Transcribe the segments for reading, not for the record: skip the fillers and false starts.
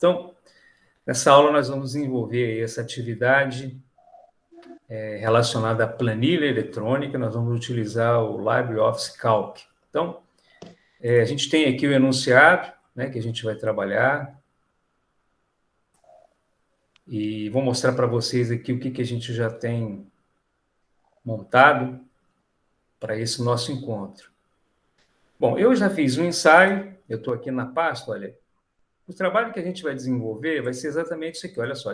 Então, nessa aula nós vamos desenvolver aí essa atividade relacionada à planilha eletrônica. Nós vamos utilizar o LibreOffice Calc. Então, a gente tem aqui o enunciado, né, que a gente vai trabalhar. E vou mostrar para vocês aqui o que a gente já tem montado para esse nosso encontro. Bom, eu já fiz um ensaio, eu estou aqui na pasta, olha. O trabalho que a gente vai desenvolver vai ser exatamente isso aqui. Olha só,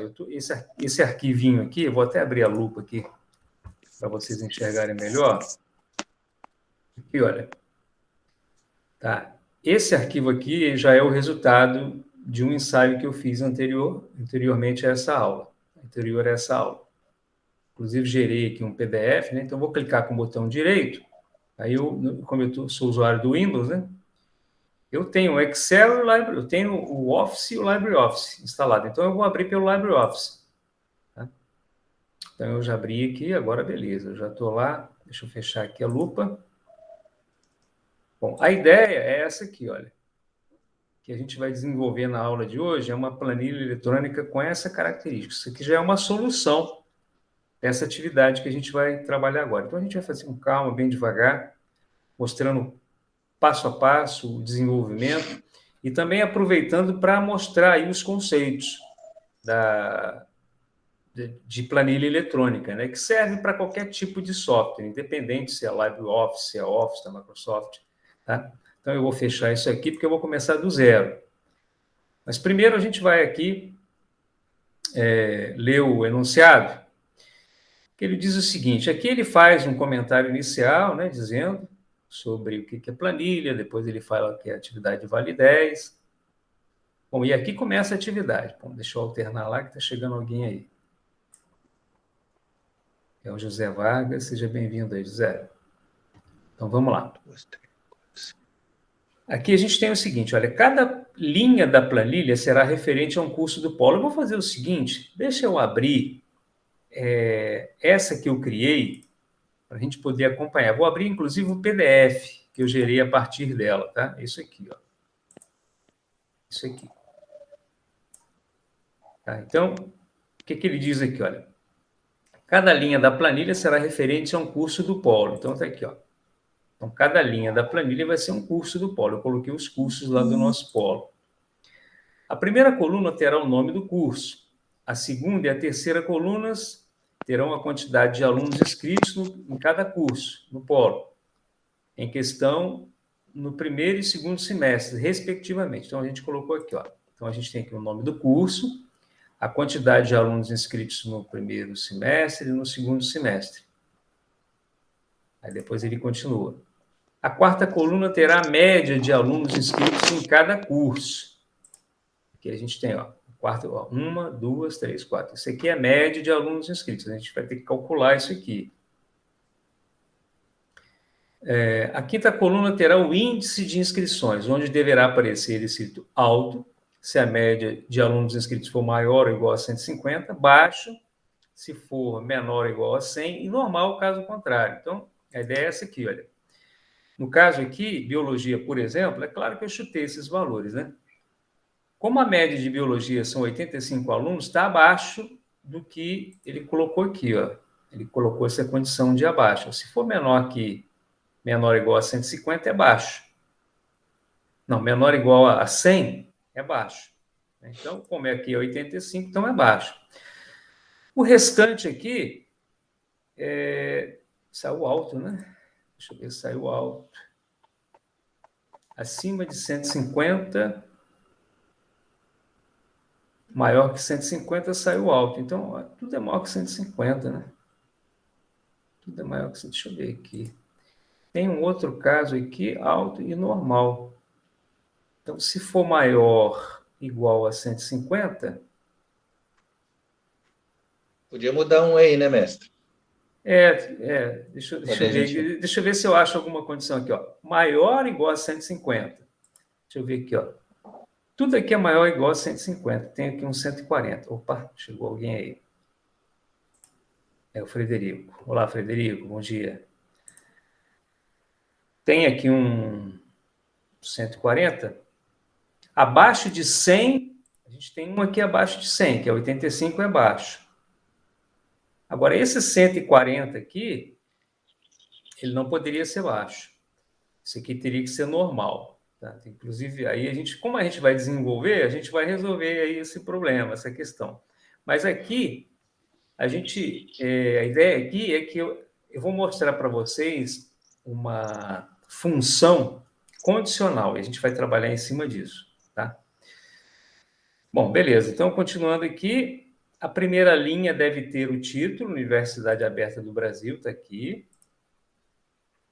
esse arquivinho aqui, eu vou até abrir a lupa aqui para vocês enxergarem melhor. Aqui, olha. Tá. Esse arquivo aqui já é o resultado de um ensaio que eu fiz anteriormente a essa aula. Anterior a essa aula. Inclusive, gerei aqui um PDF, né? Então, vou clicar com o botão direito. Aí, como eu sou usuário do Windows, né? Eu tenho o Excel, eu tenho o Office e o LibreOffice instalado. Então, eu vou abrir pelo LibreOffice. Tá? Então, eu já abri aqui, agora beleza. Eu já estou lá. Deixa eu fechar aqui a lupa. Bom, a ideia é essa aqui, olha. Que a gente vai desenvolver na aula de hoje é uma planilha eletrônica com essa característica. Isso aqui já é uma solução dessa atividade que a gente vai trabalhar agora. Então, a gente vai fazer com calma, bem devagar, mostrando passo a passo o desenvolvimento e também aproveitando para mostrar aí os conceitos de planilha eletrônica, né, que serve para qualquer tipo de software, independente se é LibreOffice, se é Office da Microsoft. Tá? Então, eu vou fechar isso aqui porque eu vou começar do zero. Mas primeiro a gente vai aqui ler o enunciado, que ele diz o seguinte, aqui ele faz um comentário inicial, né, dizendo sobre o que é planilha, depois ele fala que é atividade de validez. Bom, e aqui começa a atividade. Bom, deixa eu alternar lá que está chegando alguém aí. É o José Vargas, seja bem-vindo aí, José. Então, vamos lá. Aqui a gente tem o seguinte, olha, cada linha da planilha será referente a um curso do Polo. Eu vou fazer o seguinte, deixa eu abrir essa que eu criei, para a gente poder acompanhar. Vou abrir, inclusive, o PDF que eu gerei a partir dela, tá? Isso aqui, ó. Isso aqui. Tá? Então, o que ele diz aqui, olha? Cada linha da planilha será referente a um curso do Polo. Então, está aqui, ó. Então, cada linha da planilha vai ser um curso do Polo. Eu coloquei os cursos lá do nosso Polo. A primeira coluna terá o nome do curso. A segunda e a terceira colunas terão a quantidade de alunos inscritos em cada curso, no Polo, em questão no primeiro e segundo semestre, respectivamente. Então, a gente colocou aqui, ó. Então, a gente tem aqui o nome do curso, a quantidade de alunos inscritos no primeiro semestre e no segundo semestre. Aí depois ele continua. A quarta coluna terá a média de alunos inscritos em cada curso. Aqui a gente tem, ó, quarta, ó, 1, 2, 3, 4. Isso aqui é a média de alunos inscritos. A gente vai ter que calcular isso aqui. A quinta coluna terá o índice de inscrições, onde deverá aparecer escrito alto, se a média de alunos inscritos for maior ou igual a 150, baixo, se for menor ou igual a 100, e normal, caso contrário. Então, a ideia é essa aqui, olha. No caso aqui, biologia, por exemplo, é claro que eu chutei esses valores, né? Como a média de biologia são 85 alunos, está abaixo do que ele colocou aqui, ó. Ele colocou essa condição de abaixo. Se for menor ou igual a 150, é baixo. Não, menor ou igual a 100, é baixo. Então, como é aqui é 85, então é baixo. O restante aqui saiu alto, né? Deixa eu ver se saiu alto. Acima de 150, maior que 150 saiu alto. Então, tudo é maior que 150, né? Tudo é maior que 150. Deixa eu ver aqui. Tem um outro caso aqui, alto e normal. Então, se for maior igual a 150... Podia mudar um aí, né, mestre? Deixa eu ver se eu acho alguma condição aqui, ó. Maior ou igual a 150. Deixa eu ver aqui, ó. Tudo aqui é maior ou igual a 150. Tem aqui um 140. Opa, chegou alguém aí. É o Frederico. Olá, Frederico, bom dia. Tem aqui um 140. Abaixo de 100 A gente tem um aqui abaixo de 100, que é 85 é baixo. Agora, esse 140 aqui, ele não poderia ser baixo. Isso aqui teria que ser normal. Tá? Inclusive, aí como a gente vai desenvolver, a gente vai resolver aí esse problema, essa questão. Mas aqui, a ideia aqui é que eu vou mostrar para vocês uma função condicional, e a gente vai trabalhar em cima disso, tá? Bom, beleza. Então, continuando aqui, a primeira linha deve ter o título, Universidade Aberta do Brasil, está aqui.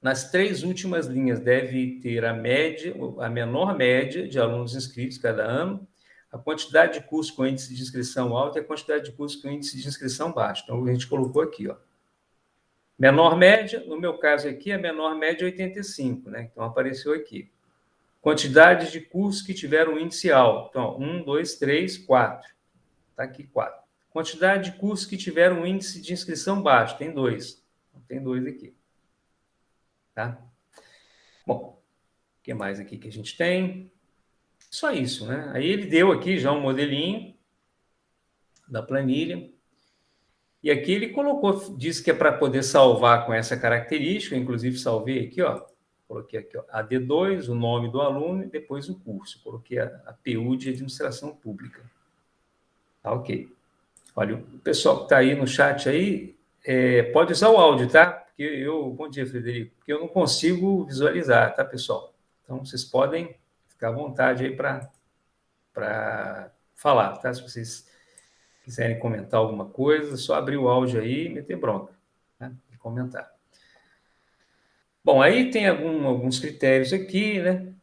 Nas 3 últimas linhas deve ter a menor média de alunos inscritos cada ano, a quantidade de cursos com índice de inscrição alto e a quantidade de cursos com índice de inscrição baixo. Então, a gente colocou aqui, ó. Menor média, no meu caso aqui, a menor média é 85, né? Então, apareceu aqui. Quantidade de cursos que tiveram índice alto. Então, 1, 2, 3, 4. Está aqui 4. Quantidade de cursos que tiveram índice de inscrição baixo. Tem 2. Tem 2 aqui. Tá? Bom, o que mais aqui que a gente tem? Só isso, né? Aí ele deu aqui já um modelinho da planilha. E aqui ele colocou, disse que é para poder salvar com essa característica, inclusive salvei aqui, ó. Coloquei aqui, ó, AD2, o nome do aluno e depois o curso. Coloquei a PU de Administração Pública. Tá ok. Olha, o pessoal que está aí no chat aí, pode usar o áudio, tá? Bom dia, Frederico, porque eu não consigo visualizar, tá, pessoal? Então, vocês podem ficar à vontade aí para falar, tá? Se vocês quiserem comentar alguma coisa, só abrir o áudio aí e meter bronca, né? E comentar. Bom, aí tem alguns critérios aqui, né?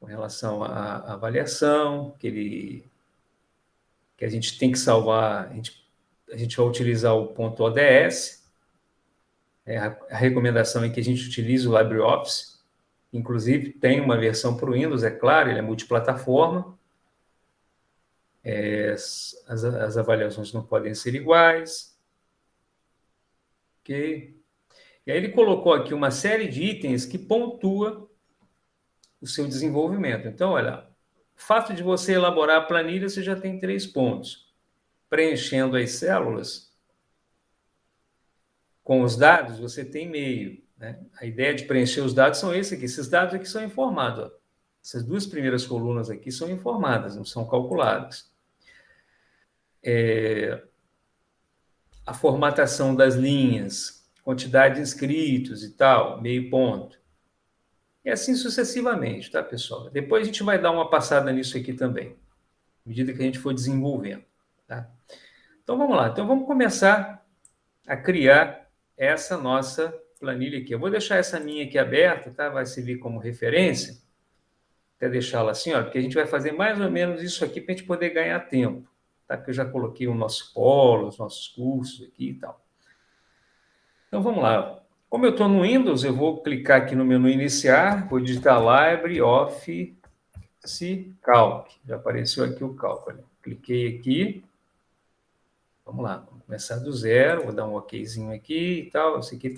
Com relação à avaliação, que a gente tem que salvar, a gente vai utilizar o ponto ODS, a recomendação é que a gente utilize o LibreOffice, inclusive tem uma versão para o Windows, é claro, ele é multiplataforma, as avaliações não podem ser iguais, ok? E aí ele colocou aqui uma série de itens que pontua o seu desenvolvimento. Então, olha, o fato de você elaborar a planilha, você já tem 3 pontos. Preenchendo as células com os dados, você tem meio. Né? A ideia de preencher os dados são esses aqui. Esses dados aqui são informados. Ó. Essas 2 primeiras colunas aqui são informadas, não são calculadas. A formatação das linhas, quantidade de inscritos e tal, meio ponto. E assim sucessivamente, tá, pessoal? Depois a gente vai dar uma passada nisso aqui também, à medida que a gente for desenvolvendo, tá? Então, vamos lá. Então, vamos começar a criar essa nossa planilha aqui. Eu vou deixar essa minha aqui aberta, tá? Vai servir como referência. Até deixá-la assim, ó, porque a gente vai fazer mais ou menos isso aqui para a gente poder ganhar tempo, tá? Porque eu já coloquei o nosso polo, os nossos cursos aqui e tal. Então, vamos lá. Como eu estou no Windows, eu vou clicar aqui no menu Iniciar, vou digitar LibreOffice Calc. Já apareceu aqui o Calc. Olha. Cliquei aqui. Vamos lá, vamos começar do zero, vou dar um okzinho aqui e tal. Isso aqui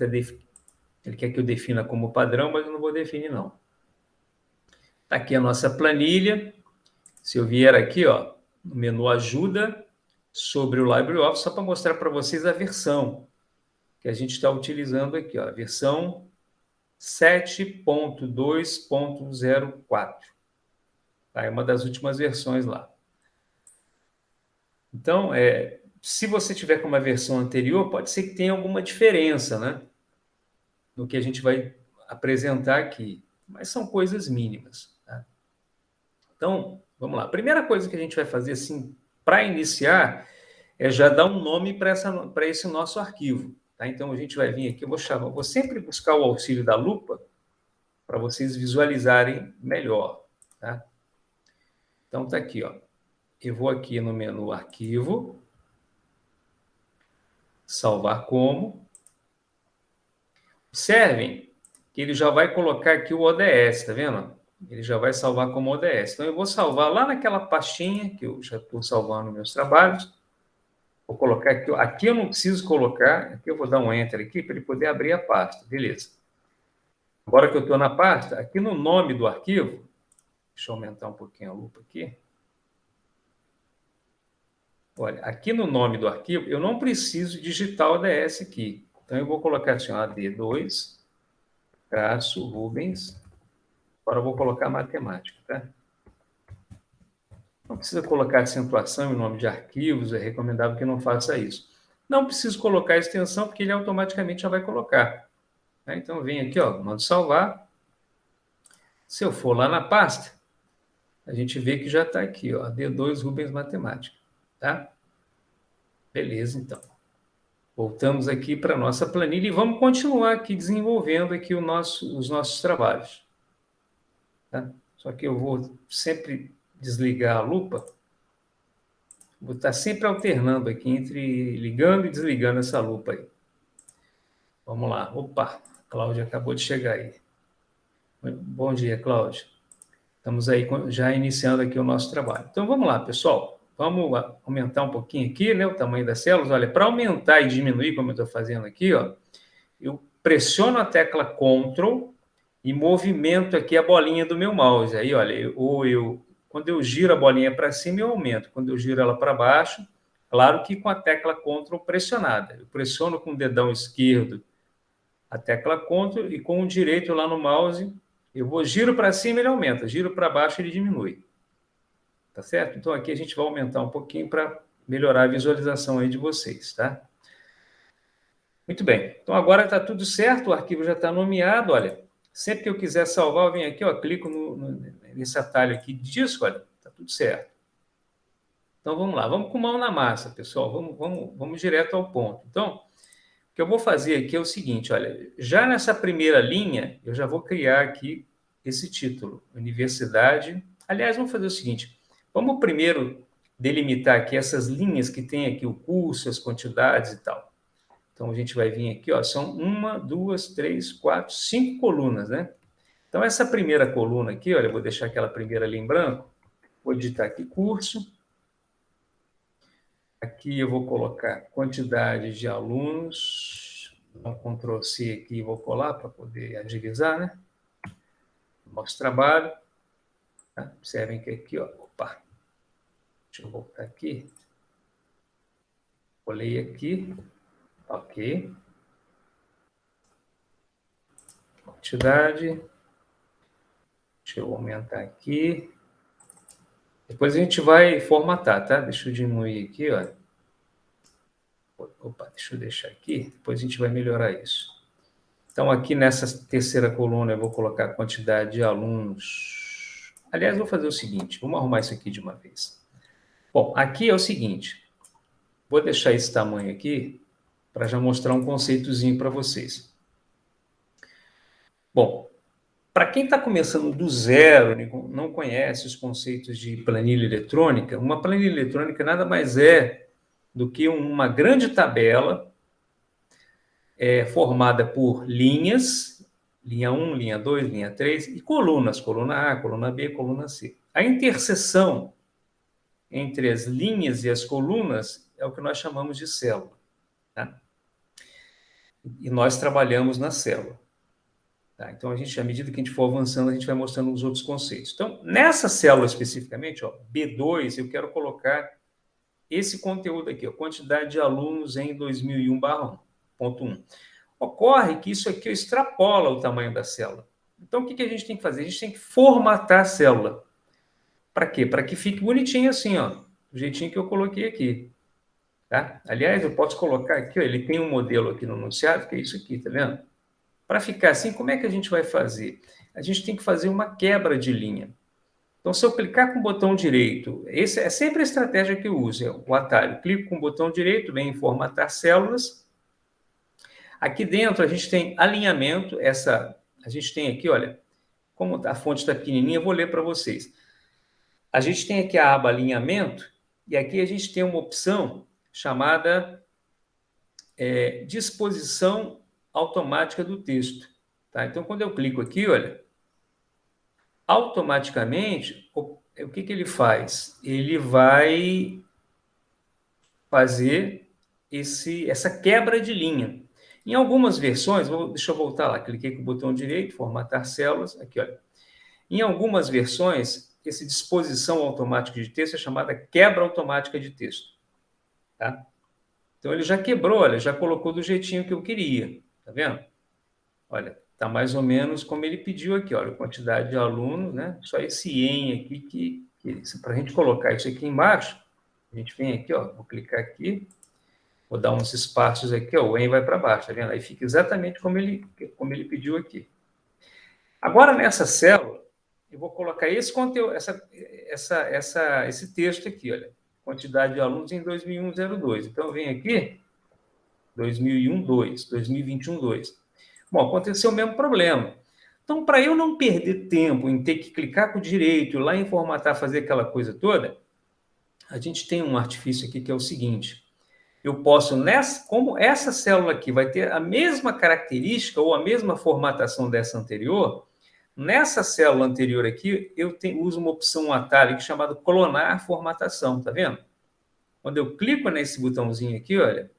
ele quer que eu defina como padrão, mas eu não vou definir, não. Está aqui a nossa planilha. Se eu vier aqui, ó, no menu Ajuda, sobre o LibreOffice, só para mostrar para vocês a versão que a gente está utilizando aqui, ó, a versão 7.2.04. Tá? É uma das últimas versões lá. Então, se você tiver com uma versão anterior, pode ser que tenha alguma diferença, né? No que a gente vai apresentar aqui. Mas são coisas mínimas. Tá? Então, vamos lá. A primeira coisa que a gente vai fazer, assim, para iniciar, é já dar um nome para esse nosso arquivo. Tá? Então, a gente vai vir aqui, vou sempre buscar o auxílio da lupa para vocês visualizarem melhor. Tá? Então, está aqui, ó. Eu vou aqui no menu Arquivo, Salvar como. Observem que ele já vai colocar aqui o ODS, tá vendo? Ele já vai salvar como ODS. Então, eu vou salvar lá naquela pastinha que eu já estou salvando meus trabalhos. Vou colocar aqui. Aqui eu não preciso colocar. Aqui eu vou dar um Enter aqui para ele poder abrir a pasta. Beleza. Agora que eu estou na pasta, aqui no nome do arquivo, deixa eu aumentar um pouquinho a lupa aqui. Olha, aqui no nome do arquivo, eu não preciso digitar o ODS aqui. Então, eu vou colocar assim, AD2, traço, Rubens. Agora eu vou colocar matemática, tá? Não precisa colocar acentuação em nome de arquivos, é recomendável que não faça isso. Não preciso colocar a extensão, porque ele automaticamente já vai colocar. Tá? Então, eu venho aqui, mando salvar. Se eu for lá na pasta, a gente vê que já está aqui, D2 Rubens Matemática. Tá? Beleza, então. Voltamos aqui para a nossa planilha e vamos continuar aqui desenvolvendo aqui os nossos trabalhos. Tá? Só que eu vou sempre desligar a lupa. Vou estar sempre alternando aqui entre ligando e desligando essa lupa aí. Vamos lá. Opa, a Cláudia acabou de chegar aí. Bom dia, Cláudia. Estamos aí já iniciando aqui o nosso trabalho. Então, vamos lá, pessoal. Vamos aumentar um pouquinho aqui, né, o tamanho das células. Olha, para aumentar e diminuir, como eu estou fazendo aqui, eu pressiono a tecla Ctrl e movimento aqui a bolinha do meu mouse. Aí, olha, quando eu giro a bolinha para cima, eu aumento. Quando eu giro ela para baixo, claro que com a tecla Ctrl pressionada. Eu pressiono com o dedão esquerdo a tecla Ctrl e com o direito lá no mouse, giro para cima, ele aumenta. Giro para baixo, ele diminui. Tá certo? Então, aqui a gente vai aumentar um pouquinho para melhorar a visualização aí de vocês, tá? Muito bem. Então, agora está tudo certo, o arquivo já está nomeado, olha. Sempre que eu quiser salvar, eu venho aqui, clico nesse atalho aqui de disco, olha, está tudo certo. Então, vamos lá. Vamos com mão na massa, pessoal. Vamos direto ao ponto. Então, o que eu vou fazer aqui é o seguinte, olha, já nessa primeira linha, eu já vou criar aqui esse título, Universidade. Aliás, vamos fazer o seguinte, vamos primeiro delimitar aqui essas linhas que tem aqui o curso, as quantidades e tal. Então, a gente vai vir aqui, são 1, 2, 3, 4, 5 colunas, né? Então, essa primeira coluna aqui, olha, eu vou deixar aquela primeira ali em branco, vou digitar aqui curso. Aqui eu vou colocar quantidade de alunos, dá um Ctrl+C aqui e vou colar para poder agilizar, né? Nosso trabalho. Tá? Observem que aqui, opa, deixa eu voltar aqui. Colei aqui, ok. Quantidade. Deixa eu aumentar aqui. Depois a gente vai formatar, tá? Deixa eu diminuir aqui, Opa, deixa eu deixar aqui, depois a gente vai melhorar isso. Então, aqui nessa terceira coluna, eu vou colocar a quantidade de alunos. Aliás, vou fazer o seguinte, vamos arrumar isso aqui de uma vez. Bom, aqui é o seguinte, vou deixar esse tamanho aqui para já mostrar um conceitozinho para vocês. Bom, para quem está começando do zero, não conhece os conceitos de planilha eletrônica, uma planilha eletrônica nada mais é do que uma grande tabela formada por linhas, linha 1, linha 2, linha 3, e colunas, coluna A, coluna B, coluna C. A interseção entre as linhas e as colunas é o que nós chamamos de célula. Tá? E nós trabalhamos na célula. Tá? Então, à medida que a gente for avançando, a gente vai mostrando os outros conceitos. Então, nessa célula especificamente, B2, eu quero colocar esse conteúdo aqui, quantidade de alunos em 2001/1, ponto 1. Ocorre que isso aqui extrapola o tamanho da célula. Então, o que a gente tem que fazer? A gente tem que formatar a célula. Para quê? Para que fique bonitinho assim, do jeitinho que eu coloquei aqui. Tá? Aliás, eu posso colocar aqui, ele tem um modelo aqui no enunciado, que é isso aqui, tá vendo? Para ficar assim, como é que a gente vai fazer? A gente tem que fazer uma quebra de linha. Então, se eu clicar com o botão direito, essa é sempre a estratégia que eu uso, é o atalho. Clico com o botão direito, vem em formatar células. Aqui dentro a gente tem alinhamento, a gente tem aqui, olha, como a fonte está pequenininha, eu vou ler para vocês. A gente tem aqui a aba alinhamento, e aqui a gente tem uma opção chamada disposição automática do texto. Tá? Então, quando eu clico aqui, olha, automaticamente, o que ele faz? Ele vai fazer essa quebra de linha. Em algumas versões, deixa eu voltar lá, cliquei com o botão direito, formatar células, aqui, olha. Em algumas versões, essa disposição automática de texto é chamada quebra automática de texto. tá? Então, ele já quebrou, olha, já colocou do jeitinho que eu queria, tá vendo? Olha, tá mais ou menos como ele pediu aqui, olha, quantidade de alunos, né? Só esse EN aqui, para a gente colocar isso aqui embaixo, a gente vem aqui, ó, vou clicar aqui, vou dar uns espaços aqui, ó, o EN vai para baixo, tá vendo? Aí fica exatamente como ele pediu aqui. Agora, nessa célula, eu vou colocar esse conteúdo, esse texto aqui, olha, quantidade de alunos em 2001-02. Então, eu venho aqui, 2001-2, 2021-2. Bom, aconteceu o mesmo problema. Então, para eu não perder tempo em ter que clicar com o direito, ir lá em formatar, fazer aquela coisa toda, a gente tem um artifício aqui que é o seguinte: eu posso, como essa célula aqui vai ter a mesma característica ou a mesma formatação dessa anterior, nessa célula anterior aqui, eu uso uma opção, um atalho aqui chamado clonar formatação, tá vendo? Quando eu clico nesse botãozinho aqui, olha,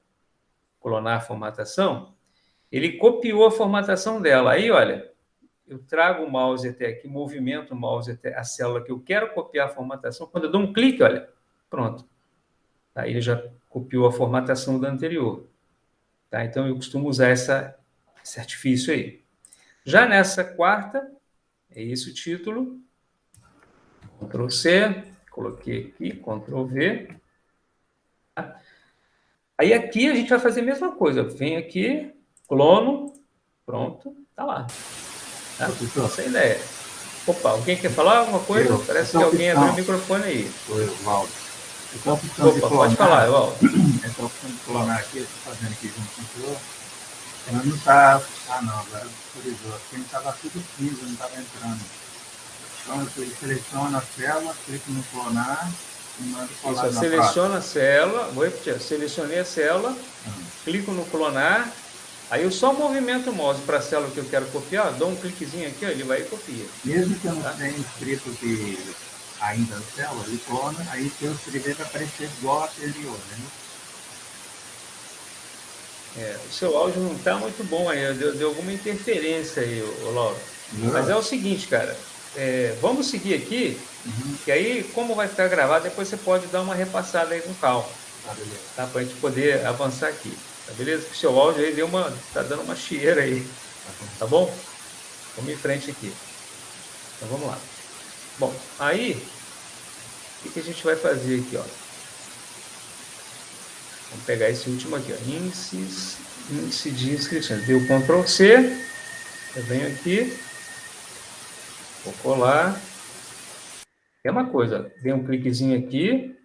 clonar formatação, ele copiou a formatação dela. Aí, olha, eu trago o mouse até aqui, movimento o mouse até a célula que eu quero copiar a formatação. Quando eu dou um clique, olha, pronto. Aí ele já copiou a formatação da anterior. Tá? Então, eu costumo usar esse artifício aí. Já nessa quarta, é esse o título. Ctrl C, coloquei aqui, Ctrl V. Tá? Aí aqui a gente vai fazer a mesma coisa. Vem aqui, clono, pronto, tá lá. Tá? Essa é a ideia. Opa, alguém quer falar alguma coisa? Parece que alguém abriu o microfone aí. Foi o Valdo. Opa, pode falar, Valdo. Essa opção de clonar aqui, eu estou fazendo aqui junto com o senhor. Ela não está. Ah, não, agora autorizou. Porque não estava tudo 15, não estava entrando. Então, eu seleciono a célula, clico no clonar e mando colar na seleciona a célula, vou repetir, selecionei a célula, clico no clonar, aí eu só movimento o mouse para a célula que eu quero copiar, dou um cliquezinho aqui, ó, ele vai e copia. Mesmo que eu não tenha escrito que ainda a célula, ele clona, aí se eu escrever vai aparecer igual a anterior, né? O seu áudio não está muito bom aí, deu alguma interferência aí, Lauro. Mas é o seguinte, cara, vamos seguir aqui, que aí, como vai ficar gravado, depois você pode dar uma repassada aí com calma. Tá, para a gente poder avançar aqui. Tá beleza? O seu áudio aí tá dando uma chieira aí. Tá bom? Vamos em frente aqui. Então vamos lá. Bom, aí, o que a gente vai fazer aqui, ó? Vamos pegar esse último aqui, ó. Índice de inscrições. Deu Ctrl C. Eu venho aqui. Vou colar. É uma coisa, dei um cliquezinho aqui.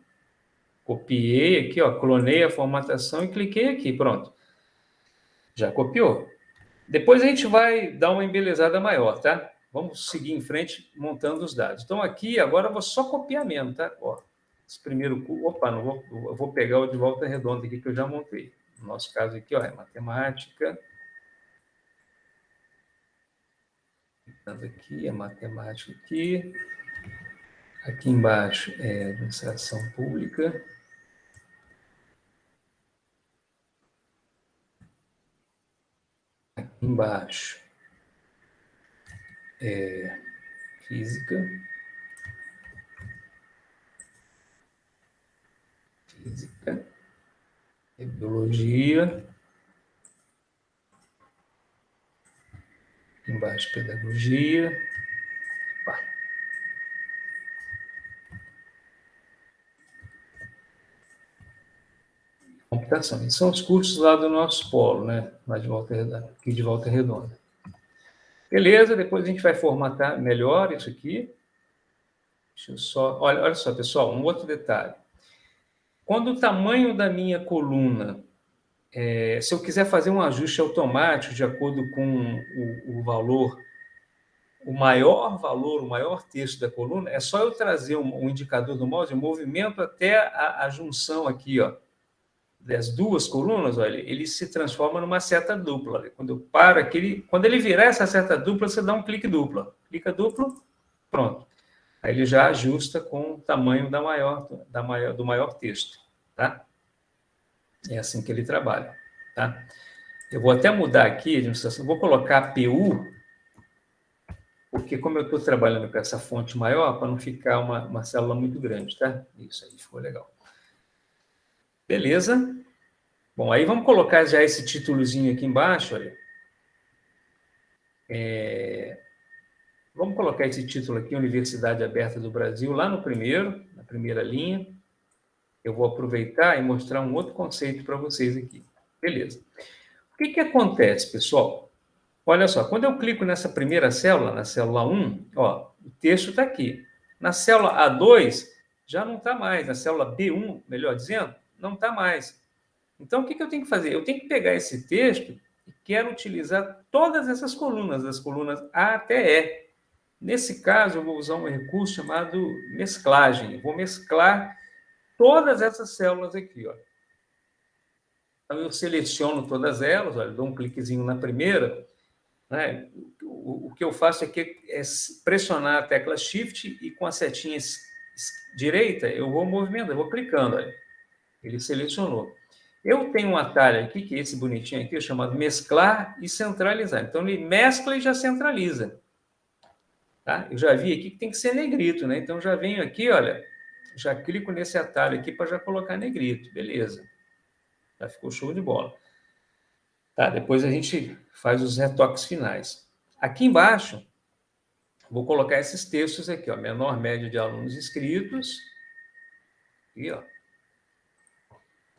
Copiei aqui, ó. Clonei a formatação e cliquei aqui. Pronto. Já copiou. Depois a gente vai dar uma embelezada maior, tá? Vamos seguir em frente montando os dados. Então, aqui, agora eu vou só copiar mesmo, tá? Ó, esse primeiro... Opa, eu vou pegar o de volta redonda aqui que eu já montei. No nosso caso aqui, ó, é matemática. Aqui, é matemática aqui. Aqui embaixo é administração pública. Aqui embaixo é física. Biologia. Embaixo, pedagogia. Computação. Esses são os cursos lá do nosso polo, né? Lá de Volta Redonda, aqui de Volta Redonda. Beleza, depois a gente vai formatar melhor isso aqui. Deixa eu só... Olha só, pessoal, um outro detalhe. Quando o tamanho da minha coluna, se eu quiser fazer um ajuste automático de acordo com o valor, o maior texto da coluna, é só eu trazer um indicador do mouse, o movimento até a junção aqui, ó, das duas colunas, olha, ele se transforma numa seta dupla. Olha, quando eu paro aqui, quando ele virar essa seta dupla, você dá um clique duplo. Clica duplo, pronto. Aí ele já ajusta com o tamanho do maior texto, tá? É assim que ele trabalha, tá? Eu vou até mudar aqui, administração, vou colocar PU, porque como eu estou trabalhando com essa fonte maior, para não ficar uma célula muito grande, tá? Isso aí ficou legal. Beleza? Bom, aí vamos colocar já esse títulozinho aqui embaixo, olha. Vamos colocar esse título aqui, Universidade Aberta do Brasil, lá no primeiro, na primeira linha. Eu vou aproveitar e mostrar um outro conceito para vocês aqui. Beleza. O que acontece, pessoal? Olha só, quando eu clico nessa primeira célula, na célula 1, ó, o texto está aqui. Na célula A2, já não está mais. Na célula B1, melhor dizendo, não está mais. Então, o que eu tenho que fazer? Eu tenho que pegar esse texto e quero utilizar todas essas colunas, das colunas A até E. Nesse caso, eu vou usar um recurso chamado mesclagem. Eu vou mesclar todas essas células aqui, ó. Então, eu seleciono todas elas, olha, dou um cliquezinho na primeira, né? O que eu faço aqui é pressionar a tecla Shift e com a setinha direita eu vou movimentando, eu vou clicando, olha. Ele selecionou. Eu tenho um atalho aqui, que é esse bonitinho aqui, chamado mesclar e centralizar. Então, ele mescla e já centraliza. Tá? Eu já vi aqui que tem que ser negrito, né? Então, já venho aqui, olha, já clico nesse atalho aqui para já colocar negrito. Beleza. Já ficou show de bola. Tá, depois a gente faz os retoques finais. Aqui embaixo, vou colocar esses textos aqui, ó, menor média de alunos inscritos. Aqui, ó.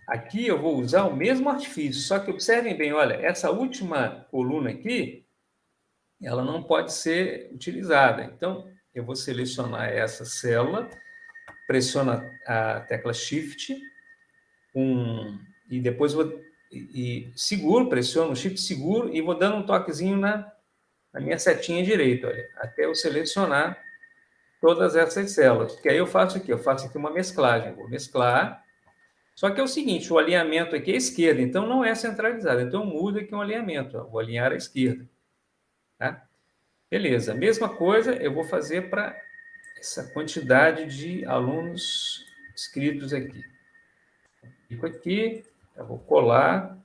Aqui eu vou usar o mesmo artifício, só que observem bem, olha, essa última coluna aqui, ela não pode ser utilizada. Então, eu vou selecionar essa célula, pressiono a tecla Shift, e depois vou seguro, pressiono o Shift seguro e vou dando um toquezinho na minha setinha direita, olha, até eu selecionar todas essas células. Porque aí eu faço aqui uma mesclagem, vou mesclar. Só que é o seguinte, o alinhamento aqui é esquerda, então não é centralizado. Então muda aqui um alinhamento, ó, vou alinhar à esquerda. Tá? Beleza, mesma coisa eu vou fazer para essa quantidade de alunos inscritos aqui. Fico aqui, eu vou colar,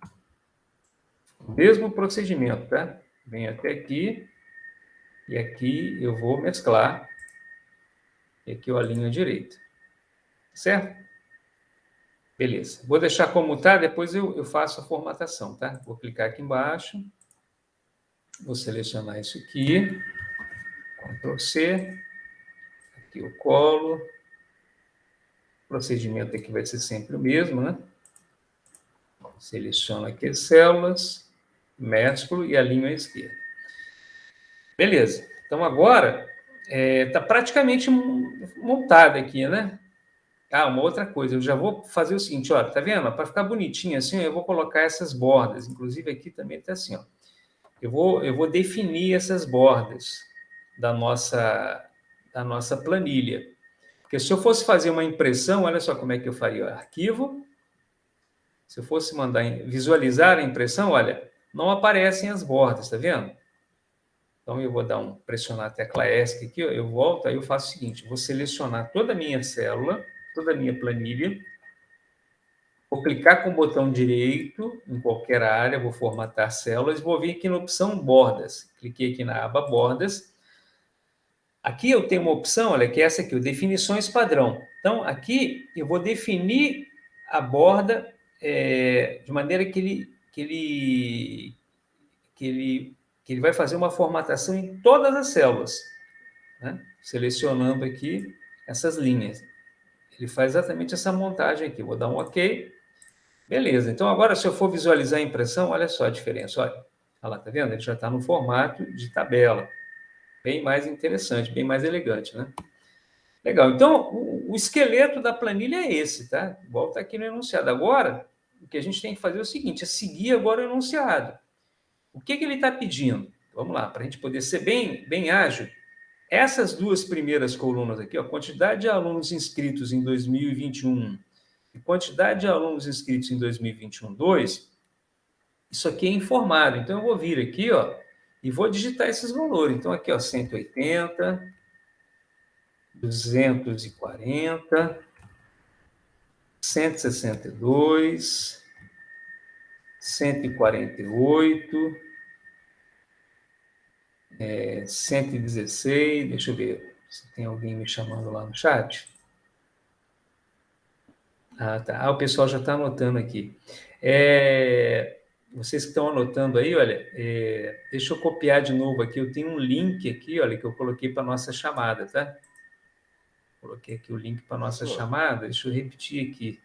mesmo procedimento, tá? Venho até aqui, e aqui eu vou mesclar, e aqui eu alinho à direita. Certo? Beleza. Vou deixar como está, depois eu faço a formatação, tá? Vou clicar aqui embaixo, vou selecionar isso aqui, Ctrl C, aqui eu colo, o procedimento aqui vai ser sempre o mesmo, né? Seleciono aqui as células, mesclo e alinho à esquerda. Beleza. Então, agora, está praticamente montado aqui, né? Ah, uma outra coisa, eu já vou fazer o seguinte, olha, tá vendo? Para ficar bonitinho assim, eu vou colocar essas bordas, inclusive aqui também está assim, ó. Eu vou definir essas bordas da nossa planilha. Porque se eu fosse fazer uma impressão, olha só como é que eu faria, ó, arquivo. Se eu fosse mandar visualizar a impressão, olha, não aparecem as bordas, tá vendo? Então, eu vou pressionar a tecla ESC aqui, ó, eu volto, aí eu faço o seguinte, vou selecionar toda a minha célula, toda a minha planilha, vou clicar com o botão direito em qualquer área, vou formatar células, vou vir aqui na opção bordas. Cliquei aqui na aba bordas. Aqui eu tenho uma opção, olha, que é essa aqui, o definições padrão. Então, aqui eu vou definir a borda de maneira que ele vai fazer uma formatação em todas as células, né? Selecionando aqui essas linhas. Ele faz exatamente essa montagem aqui. Vou dar um OK. Beleza. Então, agora, se eu for visualizar a impressão, olha só a diferença. Olha lá, tá vendo? Ele já está no formato de tabela. Bem mais interessante, bem mais elegante, né? Legal. Então, o esqueleto da planilha é esse, tá? Volta aqui no enunciado. Agora, o que a gente tem que fazer é o seguinte, é seguir agora o enunciado. O que ele está pedindo? Vamos lá, para a gente poder ser bem ágil. Essas duas primeiras colunas aqui, a quantidade de alunos inscritos em 2021 e quantidade de alunos inscritos em 2021-2, isso aqui é informado. Então, eu vou vir aqui, ó, e vou digitar esses valores. Então, aqui, ó, 180, 240, 162, 148, 116, deixa eu ver se tem alguém me chamando lá no chat. Ah, tá. O pessoal já está anotando aqui. Vocês que estão anotando aí, olha, deixa eu copiar de novo aqui. Eu tenho um link aqui, olha, que eu coloquei para a nossa chamada, tá? Coloquei aqui o link para a nossa chamada. Deixa eu repetir aqui.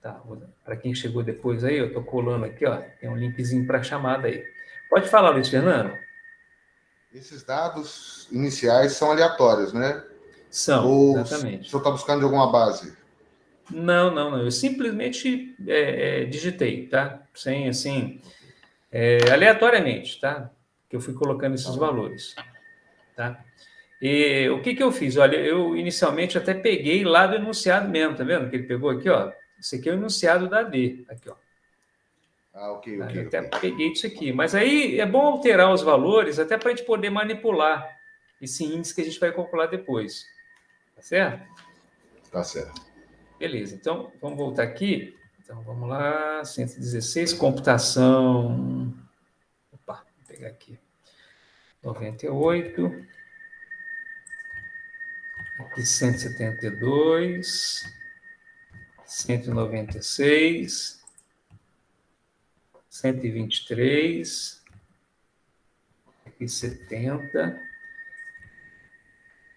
Tá, para quem chegou depois aí, eu estou colando aqui, ó, tem um linkzinho para a chamada aí. Pode falar, Luiz Fernando? Esses dados iniciais são aleatórios, né? São, Ou exatamente. o senhor está buscando de alguma base? Não. Eu simplesmente digitei, tá? Sem, assim, aleatoriamente, tá? Que eu fui colocando esses valores, tá? E o que eu fiz? Olha, eu inicialmente até peguei lá do enunciado mesmo, tá vendo? Que ele pegou aqui, ó. Esse aqui é o enunciado da D, aqui, ó. Ok. Eu até peguei isso aqui. Mas aí é bom alterar os valores até para a gente poder manipular esse índice que a gente vai calcular depois. Tá certo? Tá certo. Beleza. Então, vamos voltar aqui. Então, vamos lá. 116, computação. Opa, vou pegar aqui. 98. Aqui, 172. 196. 123. Aqui 70,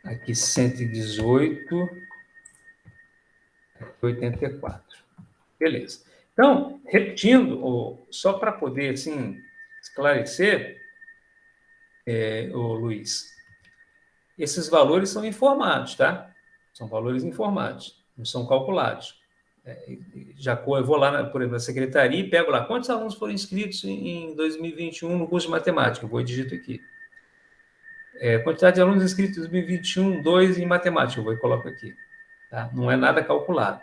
aqui 118, aqui 84. Beleza. Então, repetindo, só para poder assim, esclarecer, Luiz, esses valores são informados, tá? São valores informados, não são calculados. Eu vou lá, por exemplo, na secretaria e pego lá quantos alunos foram inscritos em 2021 no curso de matemática. Eu vou e digito aqui. Quantidade de alunos inscritos em 2021, 2 em matemática, eu vou e coloco aqui. Tá? Não é nada calculado.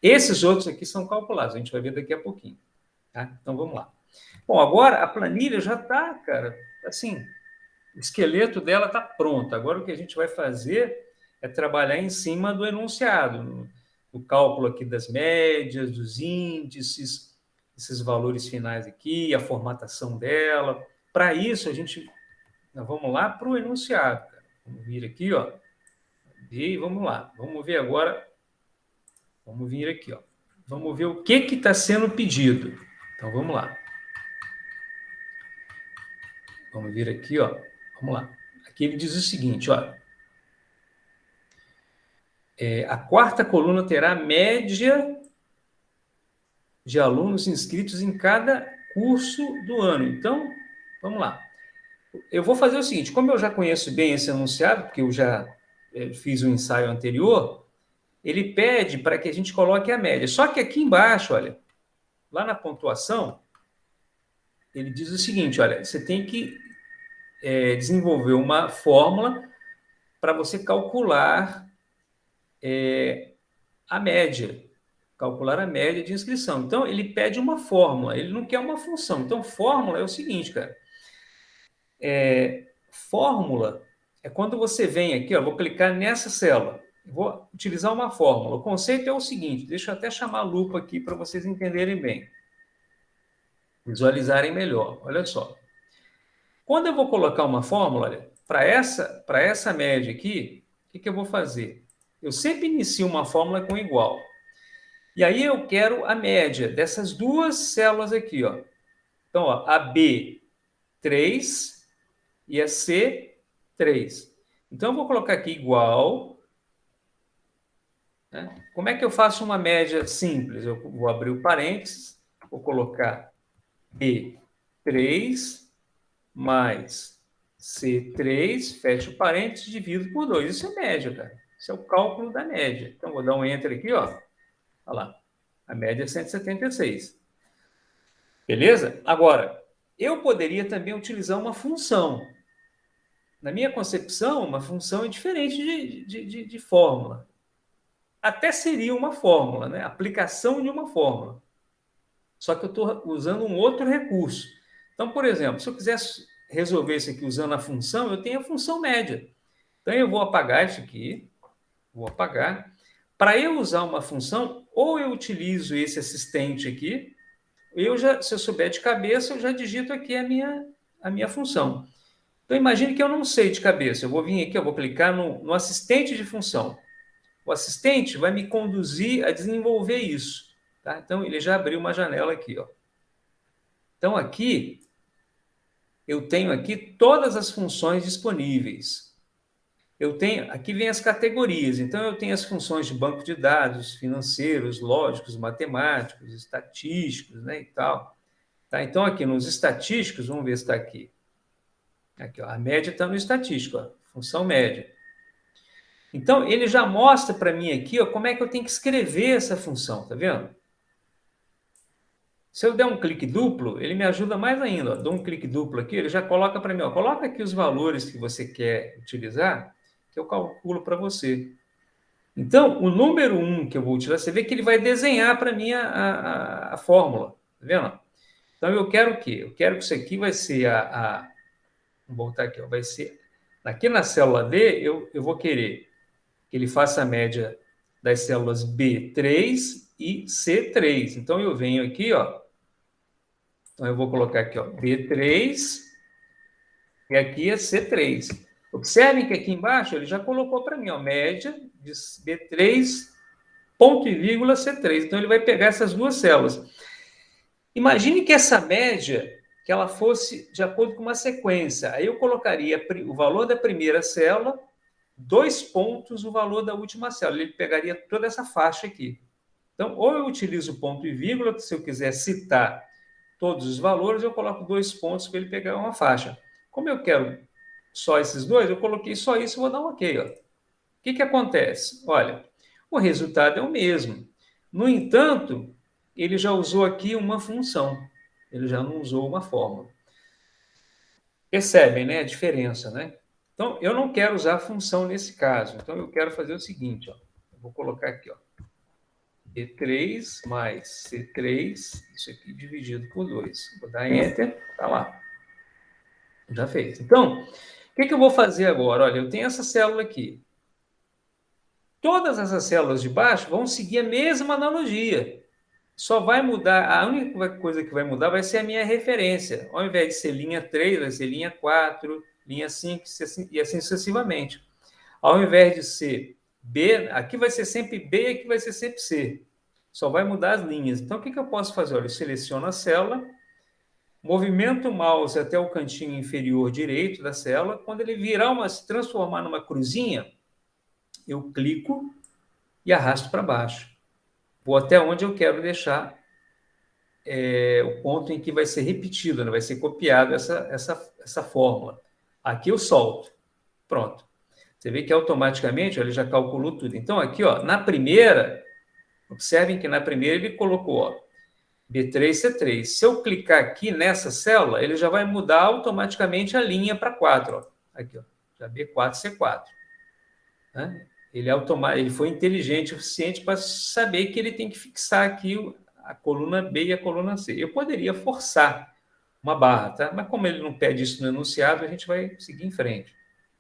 Esses outros aqui são calculados, a gente vai ver daqui a pouquinho. Tá? Então, vamos lá. Bom, agora a planilha já está, cara, assim, o esqueleto dela está pronto. Agora o que a gente vai fazer é trabalhar em cima do enunciado, no cálculo aqui das médias, dos índices, esses valores finais aqui, a formatação dela. Para isso, nós vamos lá para o enunciado. Cara. Vamos vir aqui, ó. E vamos lá. Vamos ver agora. Vamos vir aqui, ó. Vamos ver o que está sendo pedido. Então, vamos lá. Vamos vir aqui, ó. Vamos lá. Aqui ele diz o seguinte, ó. A quarta coluna terá a média de alunos inscritos em cada curso do ano. Então, vamos lá. Eu vou fazer o seguinte, como eu já conheço bem esse enunciado, porque eu já fiz um ensaio anterior, ele pede para que a gente coloque a média. Só que aqui embaixo, olha, lá na pontuação, ele diz o seguinte, olha, você tem que desenvolver uma fórmula para você calcular a média, calcular a média de inscrição. Então, ele pede uma fórmula, ele não quer uma função. Então, fórmula é o seguinte, cara, fórmula é quando você vem aqui, ó, vou clicar nessa célula, vou utilizar uma fórmula. O conceito é o seguinte, deixa eu até chamar a lupa aqui para vocês entenderem bem, visualizarem melhor. Olha só. Quando eu vou colocar uma fórmula, para essa média aqui, o que eu vou fazer? Eu sempre inicio uma fórmula com igual. E aí eu quero a média dessas duas células aqui, ó. Então, ó, a B3 e a C3. Então, eu vou colocar aqui igual. Né? Como é que eu faço uma média simples? Eu vou abrir o parênteses, vou colocar B3 mais C3, fecho o parênteses, divido por 2. Isso é média, cara. Isso é o cálculo da média. Então, vou dar um Enter aqui, ó. Olha lá. A média é 176. Beleza? Agora, eu poderia também utilizar uma função. Na minha concepção, uma função é diferente de fórmula. Até seria uma fórmula, né? Aplicação de uma fórmula. Só que eu estou usando um outro recurso. Então, por exemplo, se eu quisesse resolver isso aqui usando a função, eu tenho a função média. Então, eu vou apagar isso aqui. Vou apagar. Para eu usar uma função, ou eu utilizo esse assistente aqui, se eu souber de cabeça, eu já digito aqui a minha função. Então, imagine que eu não sei de cabeça. Eu vou vir aqui, eu vou clicar no assistente de função. o assistente vai me conduzir a desenvolver isso. Tá? Então, ele já abriu uma janela aqui. Ó. Então, aqui, eu tenho aqui todas as funções disponíveis. Aqui vem as categorias. Então, eu tenho as funções de banco de dados, financeiros, lógicos, matemáticos, estatísticos, né, e tal. Tá? Então, aqui nos estatísticos, vamos ver se está aqui. Aqui, ó, a média está no estatístico, ó, função média. Então, ele já mostra para mim aqui, ó, como é que eu tenho que escrever essa função, tá vendo? Se eu der um clique duplo, ele me ajuda mais ainda. Ó. Dou um clique duplo aqui, ele já coloca para mim, ó, coloca aqui os valores que você quer utilizar, que eu calculo para você. Então, o número 1 que eu vou utilizar, você vê que ele vai desenhar para mim a fórmula, tá vendo? Então, eu quero o quê? Eu quero que isso aqui vai ser vou voltar aqui, ó, vai ser... Aqui na célula D, eu vou querer que ele faça a média das células B3 e C3. Então, eu venho aqui, ó. Então, eu vou colocar aqui, ó, B3 e aqui é C3. Observem que aqui embaixo ele já colocou para mim, ó, média de B3, ponto e vírgula C3. Então, ele vai pegar essas duas células. Imagine que essa média, que ela fosse de acordo com uma sequência. Aí eu colocaria o valor da primeira célula, 2 pontos o valor da última célula. Ele pegaria toda essa faixa aqui. Então, ou eu utilizo ponto e vírgula, se eu quiser citar todos os valores, eu coloco 2 pontos para ele pegar uma faixa. Como eu quero só esses dois, eu coloquei só isso e vou dar um OK. Ó. O que acontece? Olha, o resultado é o mesmo. No entanto, ele já usou aqui uma função. Ele já não usou uma fórmula. Percebem, né, a diferença, né? Então, eu não quero usar a função nesse caso. Então, eu quero fazer o seguinte, ó. Eu vou colocar aqui, ó. B3 mais C3, isso aqui dividido por 2. Vou dar Enter, tá lá. Já fez. Então, o que eu vou fazer agora? Olha, eu tenho essa célula aqui. Todas essas células de baixo vão seguir a mesma analogia. Só vai mudar, a única coisa que vai mudar vai ser a minha referência. Ao invés de ser linha 3, vai ser linha 4, linha 5 e assim sucessivamente. Ao invés de ser B, aqui vai ser sempre B, aqui vai ser sempre C. Só vai mudar as linhas. Então, o que eu posso fazer? Olha, eu seleciono a célula, movimento o mouse até o cantinho inferior direito da célula. Quando ele se transformar numa cruzinha, eu clico e arrasto para baixo. Vou até onde eu quero deixar o ponto em que vai ser repetido, né? Vai ser copiado essa fórmula. Aqui eu solto. Pronto. Você vê que automaticamente ele já calculou tudo. Então, aqui, ó, na primeira, observem que na primeira ele colocou ó, B3, C3. Se eu clicar aqui nessa célula, ele já vai mudar automaticamente a linha para 4. Ó. Aqui, ó, já B4, C4. Né? Ele foi inteligente o suficiente para saber que ele tem que fixar aqui a coluna B e a coluna C. Eu poderia forçar uma barra, tá? Mas como ele não pede isso no enunciado, a gente vai seguir em frente.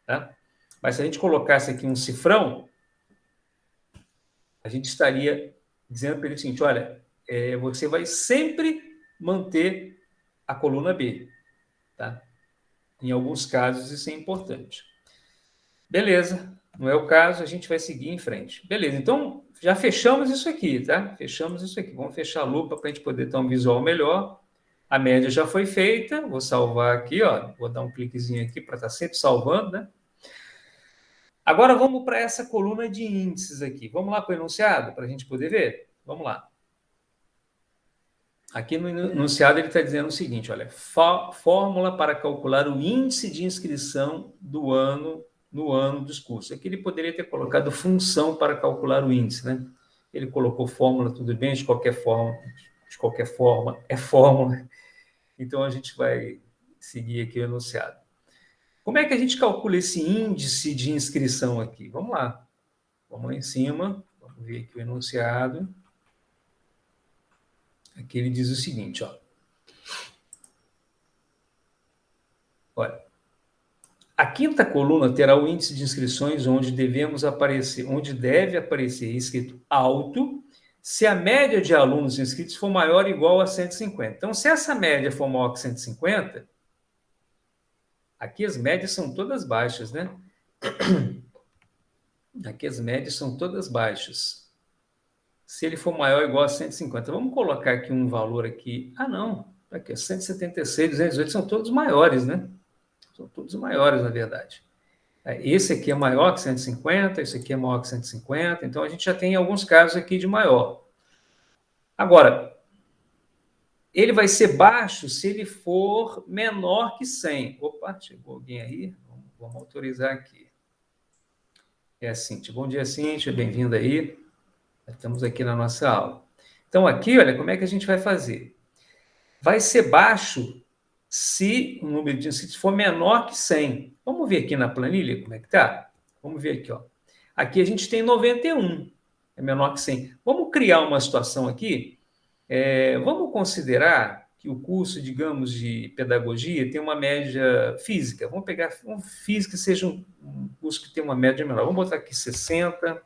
Tá? Mas se a gente colocasse aqui um cifrão, a gente estaria dizendo para ele o seguinte, olha, você vai sempre manter a coluna B. Tá? Em alguns casos, isso é importante. Beleza. Não é o caso, a gente vai seguir em frente. Beleza, então já fechamos isso aqui, tá? Fechamos isso aqui. Vamos fechar a lupa para a gente poder ter um visual melhor. A média já foi feita. Vou salvar aqui, ó. Vou dar um cliquezinho aqui para estar sempre salvando, né? Agora vamos para essa coluna de índices aqui. Vamos lá para o enunciado para a gente poder ver? Vamos lá. Aqui no enunciado ele está dizendo o seguinte, olha, fórmula para calcular o índice de inscrição do ano no ano dos cursos. Aqui ele poderia ter colocado função para calcular o índice, né? Ele colocou fórmula, tudo bem, de qualquer forma é fórmula. Então, a gente vai seguir aqui o enunciado. Como é que a gente calcula esse índice de inscrição aqui? Vamos lá. Vamos lá em cima, vamos ver aqui o enunciado. Aqui ele diz o seguinte, ó. Olha, a quinta coluna terá o índice de inscrições onde deve aparecer escrito alto, se a média de alunos inscritos for maior ou igual a 150. Então, se essa média for maior que 150, aqui as médias são todas baixas, né? Aqui as médias são todas baixas. Se ele for maior ou igual a 150, vamos colocar aqui um valor aqui. Ah, não. Aqui, 176, 208 são todos maiores, né? São todos maiores, na verdade. Esse aqui é maior que 150, esse aqui é maior que 150, então a gente já tem alguns casos aqui de maior. Agora, ele vai ser baixo se ele for menor que 100. Opa, chegou alguém aí? Vamos autorizar aqui. É a Cíntia. Bom dia, Cíntia, bem-vinda aí. Estamos aqui na nossa aula. Então, aqui, olha, como é que a gente vai fazer? Vai ser baixo se o número de inscritos for menor que 100. Vamos ver aqui na planilha como é que está? Vamos ver aqui, ó. Aqui a gente tem 91, é menor que 100. Vamos criar uma situação aqui. Vamos considerar que o curso, digamos, de pedagogia tem uma média física. Vamos pegar física, seja um curso que tem uma média menor. Vamos botar aqui 60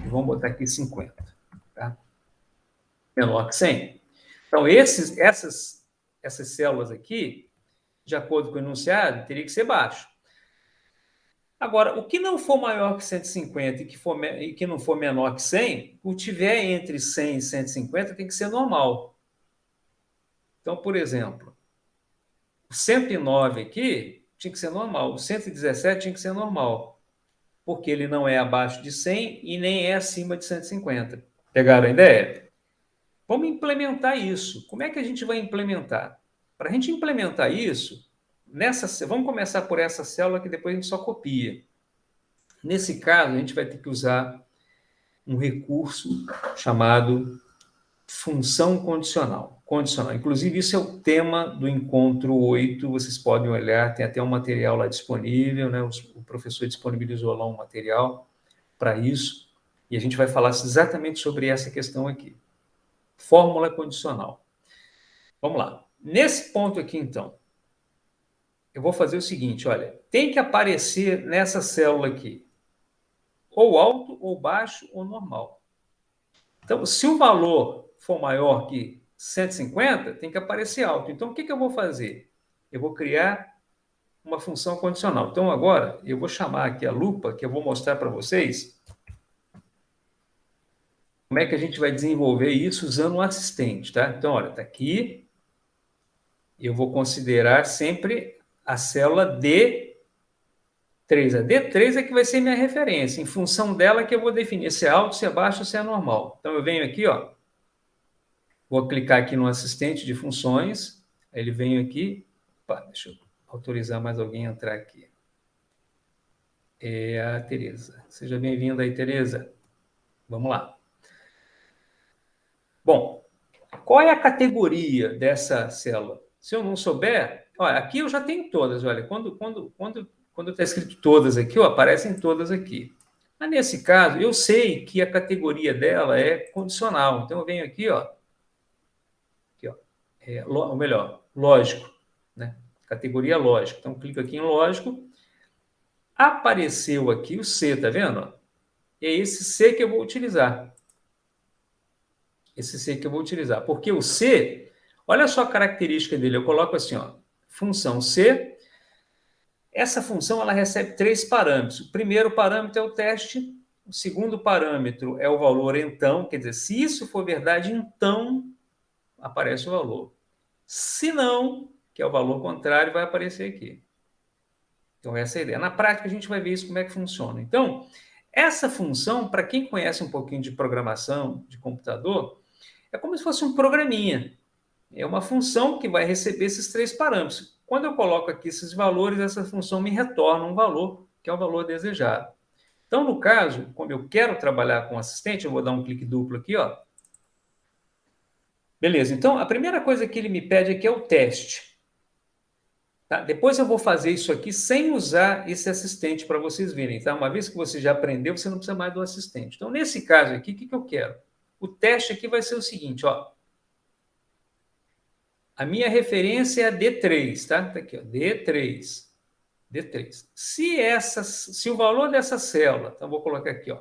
e vamos botar aqui 50. Tá? Menor que 100. Então, essas células aqui, de acordo com o enunciado, teria que ser baixo. Agora, o que não for maior que 150 e que não for menor que 100, o que tiver entre 100 e 150 tem que ser normal. Então, por exemplo, o 109 aqui tinha que ser normal, o 117 tinha que ser normal, porque ele não é abaixo de 100 e nem é acima de 150. Pegaram a ideia? Vamos implementar isso. Como é que a gente vai implementar? Para a gente implementar isso, vamos começar por essa célula que depois a gente só copia. Nesse caso, a gente vai ter que usar um recurso chamado função condicional. Inclusive, isso é o tema do encontro 8, vocês podem olhar, tem até um material lá disponível, né? O professor disponibilizou lá um material para isso, e a gente vai falar exatamente sobre essa questão aqui. Fórmula condicional. Vamos lá. Nesse ponto aqui, então, eu vou fazer o seguinte, olha, tem que aparecer nessa célula aqui, ou alto, ou baixo, ou normal. Então, se o valor for maior que 150, tem que aparecer alto. Então, o que eu vou fazer? Eu vou criar uma função condicional. Então, agora, eu vou chamar aqui a lupa, que eu vou mostrar para vocês como é que a gente vai desenvolver isso usando um assistente, tá? Então, olha, está aqui. Eu vou considerar sempre a célula D3. A D3 é que vai ser minha referência. Em função dela que eu vou definir se é alto, se é baixo, se é normal. Então, eu venho aqui, ó. Vou clicar aqui no assistente de funções. Aí ele vem aqui. Opa, deixa eu autorizar mais alguém a entrar aqui. É a Tereza. Seja bem-vinda aí, Tereza. Vamos lá. Bom, qual é a categoria dessa célula? Se eu não souber, olha, aqui eu já tenho todas. Olha, quando está escrito todas aqui, ó, aparecem todas aqui. Mas nesse caso, eu sei que a categoria dela é condicional. Então eu venho aqui, ó. Ou melhor, lógico, né? Categoria lógico. Então, clico aqui em lógico. Apareceu aqui o C, tá vendo? É esse C que eu vou utilizar. Esse C que eu vou utilizar. Porque o C, olha só a característica dele. Eu coloco assim, ó, função C. Essa função, ela recebe 3 parâmetros. O primeiro parâmetro é o teste. O segundo parâmetro é o valor então. Quer dizer, se isso for verdade, então aparece o valor. Se não, que é o valor contrário, vai aparecer aqui. Então, essa é a ideia. Na prática, a gente vai ver isso, como é que funciona. Então, essa função, para quem conhece um pouquinho de programação de computador, é como se fosse um programinha. É uma função que vai receber esses 3 parâmetros. Quando eu coloco aqui esses valores, essa função me retorna um valor, que é o valor desejado. Então, no caso, como eu quero trabalhar com assistente, eu vou dar um clique duplo aqui, ó. Beleza, então a primeira coisa que ele me pede aqui é o teste. Tá? Depois eu vou fazer isso aqui sem usar esse assistente para vocês verem. Tá? Uma vez que você já aprendeu, você não precisa mais do assistente. Então, nesse caso aqui, o que eu quero? O teste aqui vai ser o seguinte, ó. A minha referência é a D3, tá? Tá aqui, ó, D3. D3. Se o valor dessa célula, então vou colocar aqui, ó.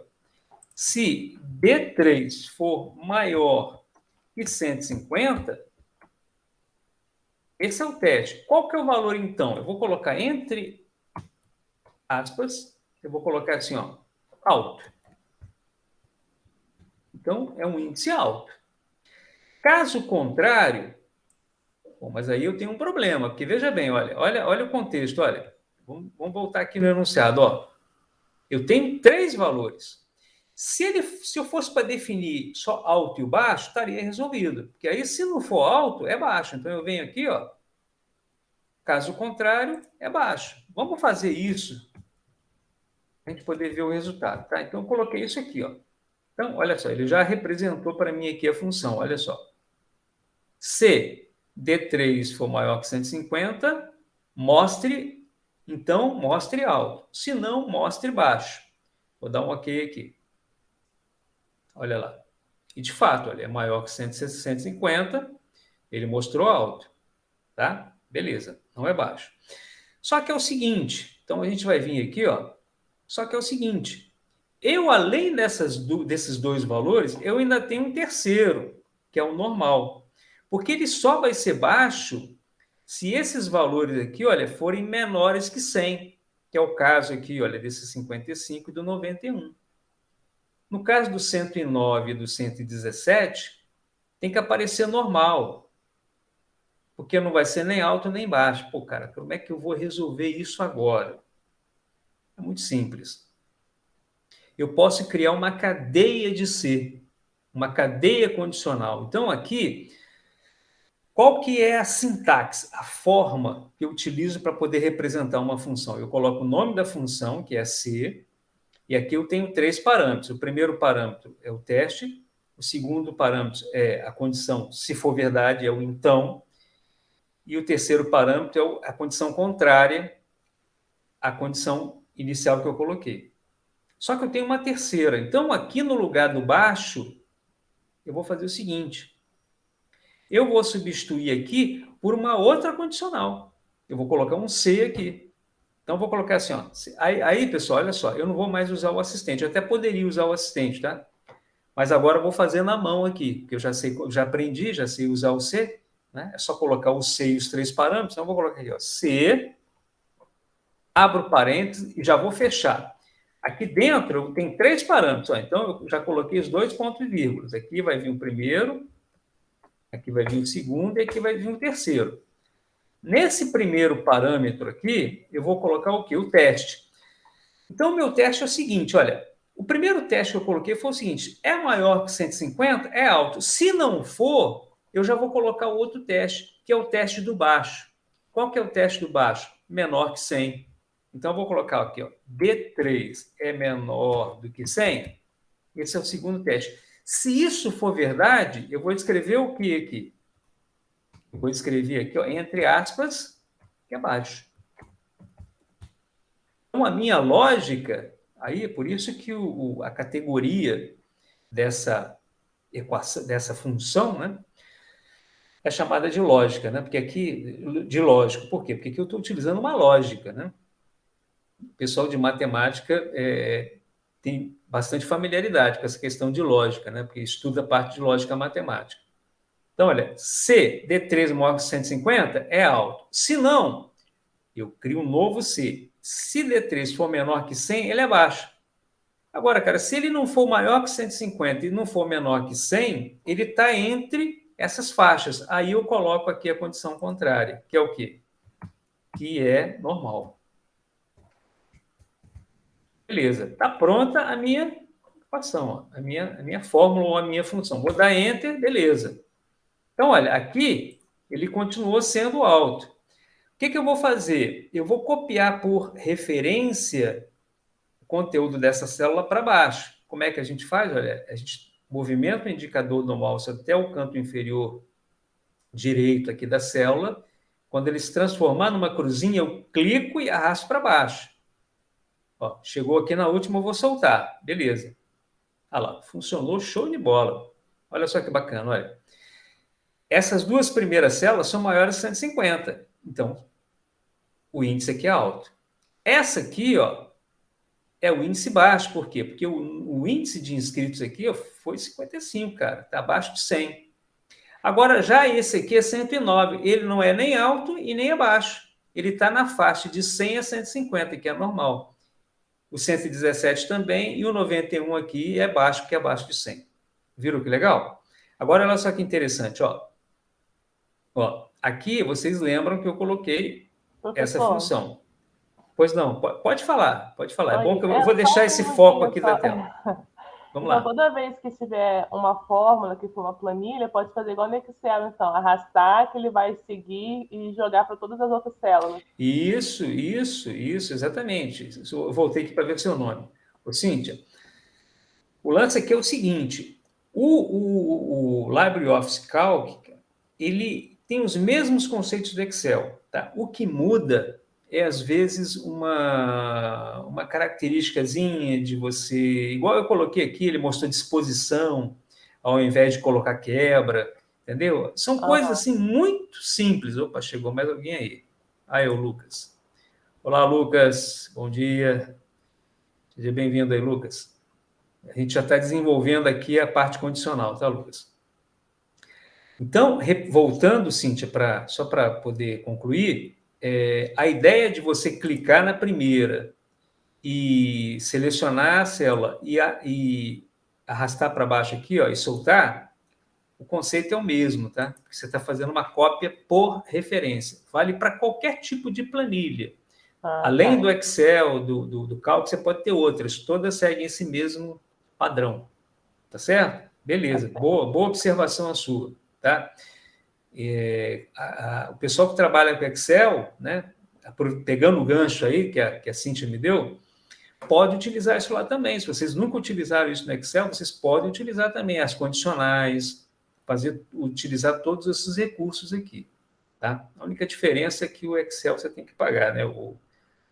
Se D3 for maior que 150, esse é o teste. Qual que é o valor, então? Eu vou colocar entre aspas, eu vou colocar assim, ó, alto. Então, é um índice alto. Caso contrário, bom, mas aí eu tenho um problema, porque veja bem, olha o contexto, olha. Vamos voltar aqui no enunciado, ó. Eu tenho 3 valores. Se eu fosse para definir só alto e o baixo, estaria resolvido. Porque aí, se não for alto, é baixo. Então, eu venho aqui, ó. Caso contrário, é baixo. Vamos fazer isso para a gente poder ver o resultado, tá? Então, eu coloquei isso aqui, ó. Então, olha só, ele já representou para mim aqui a função, olha só. Se D3 for maior que 150, mostre alto. Se não, mostre baixo. Vou dar um OK aqui. Olha lá. E, de fato, olha, é maior que 150, ele mostrou alto. Tá? Beleza, não é baixo. Só que é o seguinte, então a gente vai vir aqui, ó. Só que é o seguinte, eu, além desses 2 valores, eu ainda tenho um terceiro, que é o normal. Porque ele só vai ser baixo se esses valores aqui, olha, forem menores que 100, que é o caso aqui, olha, desse 55 e do 91. No caso do 109 e do 117, tem que aparecer normal, porque não vai ser nem alto nem baixo. Pô, cara, como é que eu vou resolver isso agora? É muito simples. Eu posso criar uma cadeia de C, uma cadeia condicional. Então, aqui, qual que é a sintaxe, a forma que eu utilizo para poder representar uma função? Eu coloco o nome da função, que é C, e aqui eu tenho 3 parâmetros. O primeiro parâmetro é o teste, o segundo parâmetro é a condição, se for verdade, é o então, e o terceiro parâmetro é a condição contrária à condição inicial que eu coloquei. Só que eu tenho uma terceira. Então, aqui no lugar do baixo, eu vou fazer o seguinte. Eu vou substituir aqui por uma outra condicional. Eu vou colocar um C aqui. Então, vou colocar assim, ó. Aí, pessoal, olha só, eu não vou mais usar o assistente. Eu até poderia usar o assistente, tá? Mas agora eu vou fazer na mão aqui, porque eu já aprendi, já sei usar o C, né? É só colocar o C e os 3 parâmetros. Então, eu vou colocar aqui, ó, C, abro parênteses e já vou fechar. Aqui dentro tem 3 parâmetros, ó, então eu já coloquei os 2 pontos e vírgulas. Aqui vai vir o primeiro, aqui vai vir o segundo e aqui vai vir o terceiro. Nesse primeiro parâmetro aqui, eu vou colocar o quê? O teste. Então, o meu teste é o seguinte, olha, o primeiro teste que eu coloquei foi o seguinte, é maior que 150? É alto. Se não for, eu já vou colocar o outro teste, que é o teste do baixo. Qual que é o teste do baixo? Menor que 100. Então, eu vou colocar aqui, ó, D3 é menor do que 100. Esse é o segundo teste. Se isso for verdade, eu vou escrever o que aqui? Eu vou escrever aqui, ó, entre aspas, que é baixo. Então, a minha lógica, aí é por isso que a categoria dessa equação, dessa função, né, é chamada de lógica, né? Porque aqui, de lógico, por quê? Porque aqui eu estou utilizando uma lógica, né? O pessoal de matemática tem bastante familiaridade com essa questão de lógica, né? Porque estuda a parte de lógica matemática. Então, olha, se D3 maior que 150, é alto. Se não, eu crio um novo C. Se D3 for menor que 100, ele é baixo. Agora, cara, se ele não for maior que 150 e não for menor que 100, ele está entre essas faixas. Aí eu coloco aqui a condição contrária, que é o quê? Que é normal. Beleza, está pronta a minha equação, a minha fórmula ou a minha função. Vou dar Enter, beleza. Então, olha, aqui ele continuou sendo alto. O que eu vou fazer? Eu vou copiar por referência o conteúdo dessa célula para baixo. Como é que a gente faz? Olha, a gente movimenta o indicador do mouse até o canto inferior direito aqui da célula. Quando ele se transformar numa cruzinha, eu clico e arrasto para baixo. Ó, chegou aqui na última, eu vou soltar. Beleza. Olha lá, funcionou, show de bola. Olha só que bacana, olha. Essas 2 primeiras células são maiores de 150. Então, o índice aqui é alto. Essa aqui, ó, é o índice baixo. Por quê? Porque o índice de inscritos aqui, ó, foi 55, cara. Está abaixo de 100. Agora, já esse aqui é 109. Ele não é nem alto e nem abaixo. Ele está na faixa de 100 a 150, que é normal. o 117 também, e o 91 aqui é baixo, porque é abaixo de 100. Viram que legal? Agora, olha só que interessante, ó. Ó, aqui vocês lembram que eu coloquei essa Professor, função. Pois não, pode falar, pode falar. É bom que eu vou só deixar uma esse foco perguntinha aqui só. da tela. Vamos Então, lá. toda vez que tiver uma fórmula, que for uma planilha, pode fazer igual no Excel, então, arrastar, que ele vai seguir e jogar para todas as outras células. Isso, exatamente. Eu voltei aqui para ver o seu nome. Ô, Cíntia, o lance aqui é o seguinte, o LibreOffice Calc, ele tem os mesmos conceitos do Excel, tá? O que muda é, às vezes, uma característicazinha de você... Igual eu coloquei aqui, ele mostrou disposição, ao invés de colocar quebra, entendeu? São coisas, assim, muito simples. Opa, chegou mais alguém aí. Aí, o Lucas. Olá, Lucas. Bom dia. Seja bem-vindo aí, Lucas. A gente já está desenvolvendo aqui a parte condicional, tá, Lucas? Então, voltando, Cíntia, só para poder concluir, a ideia de você clicar na primeira e selecionar a célula e arrastar para baixo aqui, ó, e soltar, o conceito é o mesmo, tá? Porque você está fazendo uma cópia por referência. Vale para qualquer tipo de planilha. Além do Excel, do Calc, você pode ter outras. Todas seguem esse mesmo padrão. Tá certo? Beleza. Boa observação a sua. Tá? O pessoal que trabalha com Excel, né, pegando o gancho aí que a Cíntia me deu, pode utilizar isso lá também. Se vocês nunca utilizaram isso no Excel, vocês podem utilizar também as condicionais, utilizar todos esses recursos aqui. Tá? A única diferença é que o Excel você tem que pagar, né? No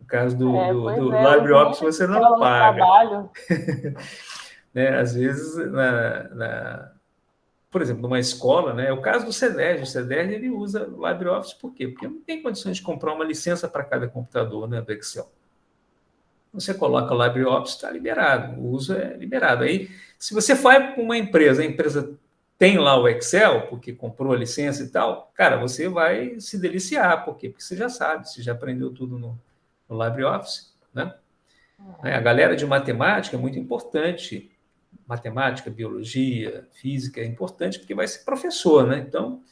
caso do LibreOffice você não paga. Né? Às vezes, por exemplo, numa escola, né? É o caso do CEDERJ. O CEDERJ ele usa o LibreOffice por quê? Porque não tem condições de comprar uma licença para cada computador, né, do Excel. Você coloca o LibreOffice, está liberado. O uso é liberado. Aí, se você vai para uma empresa, a empresa tem lá o Excel, porque comprou a licença e tal, cara, você vai se deliciar. Por quê? Porque você já sabe, você já aprendeu tudo no LibreOffice, né? A galera de matemática é muito importante. Matemática, biologia, física é importante porque vai ser professor, né? Então,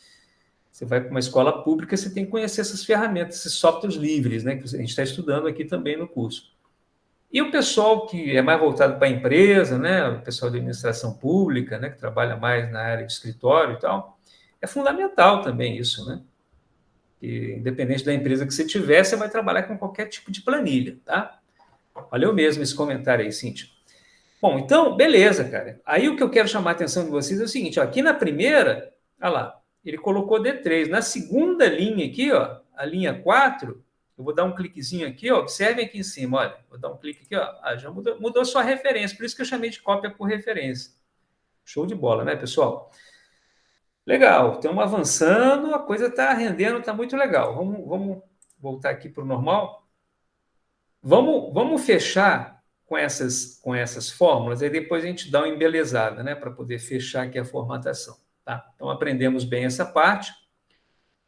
você vai para uma escola pública, você tem que conhecer essas ferramentas, esses softwares livres, né? Que a gente está estudando aqui também no curso. E o pessoal que é mais voltado para a empresa, né? O pessoal de administração pública, né? Que trabalha mais na área de escritório e tal, é fundamental também isso, né? Que, independente da empresa que você tiver, você vai trabalhar com qualquer tipo de planilha, tá? Valeu mesmo esse comentário aí, Cíntia. Bom, então, beleza, cara. Aí o que eu quero chamar a atenção de vocês é o seguinte, ó, aqui na primeira, olha lá, ele colocou D3. Na segunda linha aqui, ó, a linha 4, eu vou dar um cliquezinho aqui, ó, observem aqui em cima, olha, vou dar um clique aqui, ó, já mudou sua referência, por isso que eu chamei de cópia por referência. Show de bola, né, pessoal? Legal, estamos avançando, a coisa está rendendo, está muito legal. Vamos voltar aqui para o normal. Vamos fechar com essas fórmulas, e depois a gente dá uma embelezada, né, para poder fechar aqui a formatação. Tá? Então, aprendemos bem essa parte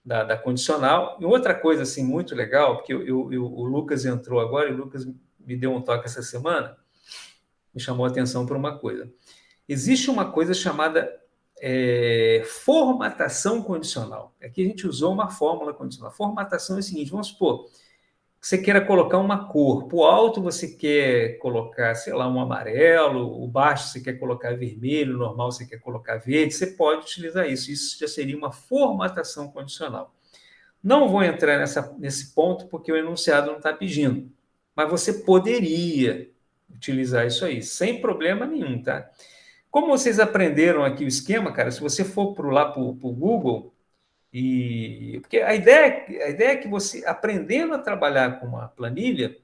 da condicional. E outra coisa assim, muito legal, porque o Lucas entrou agora, e o Lucas me deu um toque essa semana, me chamou a atenção por uma coisa. Existe uma coisa chamada formatação condicional. Aqui a gente usou uma fórmula condicional. Formatação é o seguinte, vamos supor que você queira colocar uma cor. Para o alto você quer colocar, sei lá, um amarelo, o baixo você quer colocar vermelho, o normal você quer colocar verde, você pode utilizar isso. Isso já seria uma formatação condicional. Não vou entrar nesse ponto porque o enunciado não está pedindo, mas você poderia utilizar isso aí, sem problema nenhum, tá? Como vocês aprenderam aqui o esquema, cara, se você for lá para o Google, porque a ideia é que você, aprendendo a trabalhar com uma planilha,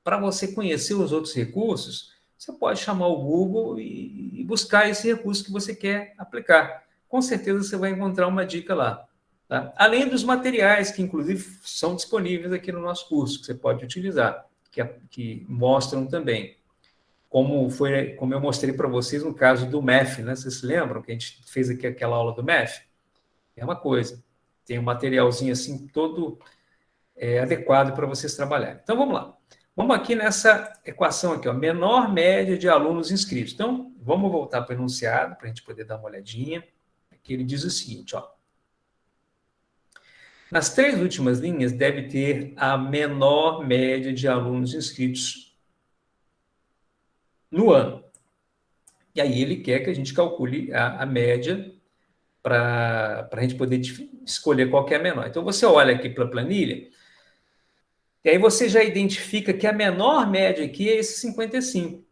para você conhecer os outros recursos, você pode chamar o Google e buscar esse recurso que você quer aplicar. Com certeza você vai encontrar uma dica lá. Tá? Além dos materiais que, inclusive, são disponíveis aqui no nosso curso, que você pode utilizar, que mostram também. Como eu mostrei para vocês no caso do MEF, né? Vocês se lembram que a gente fez aqui aquela aula do MEF? É uma coisa. Tem um materialzinho assim todo adequado para vocês trabalharem. Então, vamos lá. Vamos aqui nessa equação aqui, ó, menor média de alunos inscritos. Então, vamos voltar para o enunciado, para a gente poder dar uma olhadinha. Aqui ele diz o seguinte, ó. Nas 3 últimas linhas, deve ter a menor média de alunos inscritos no ano. E aí ele quer que a gente calcule a média para a gente poder escolher qual que é a menor. Então, você olha aqui para a planilha, e aí você já identifica que a menor média aqui é esse 55.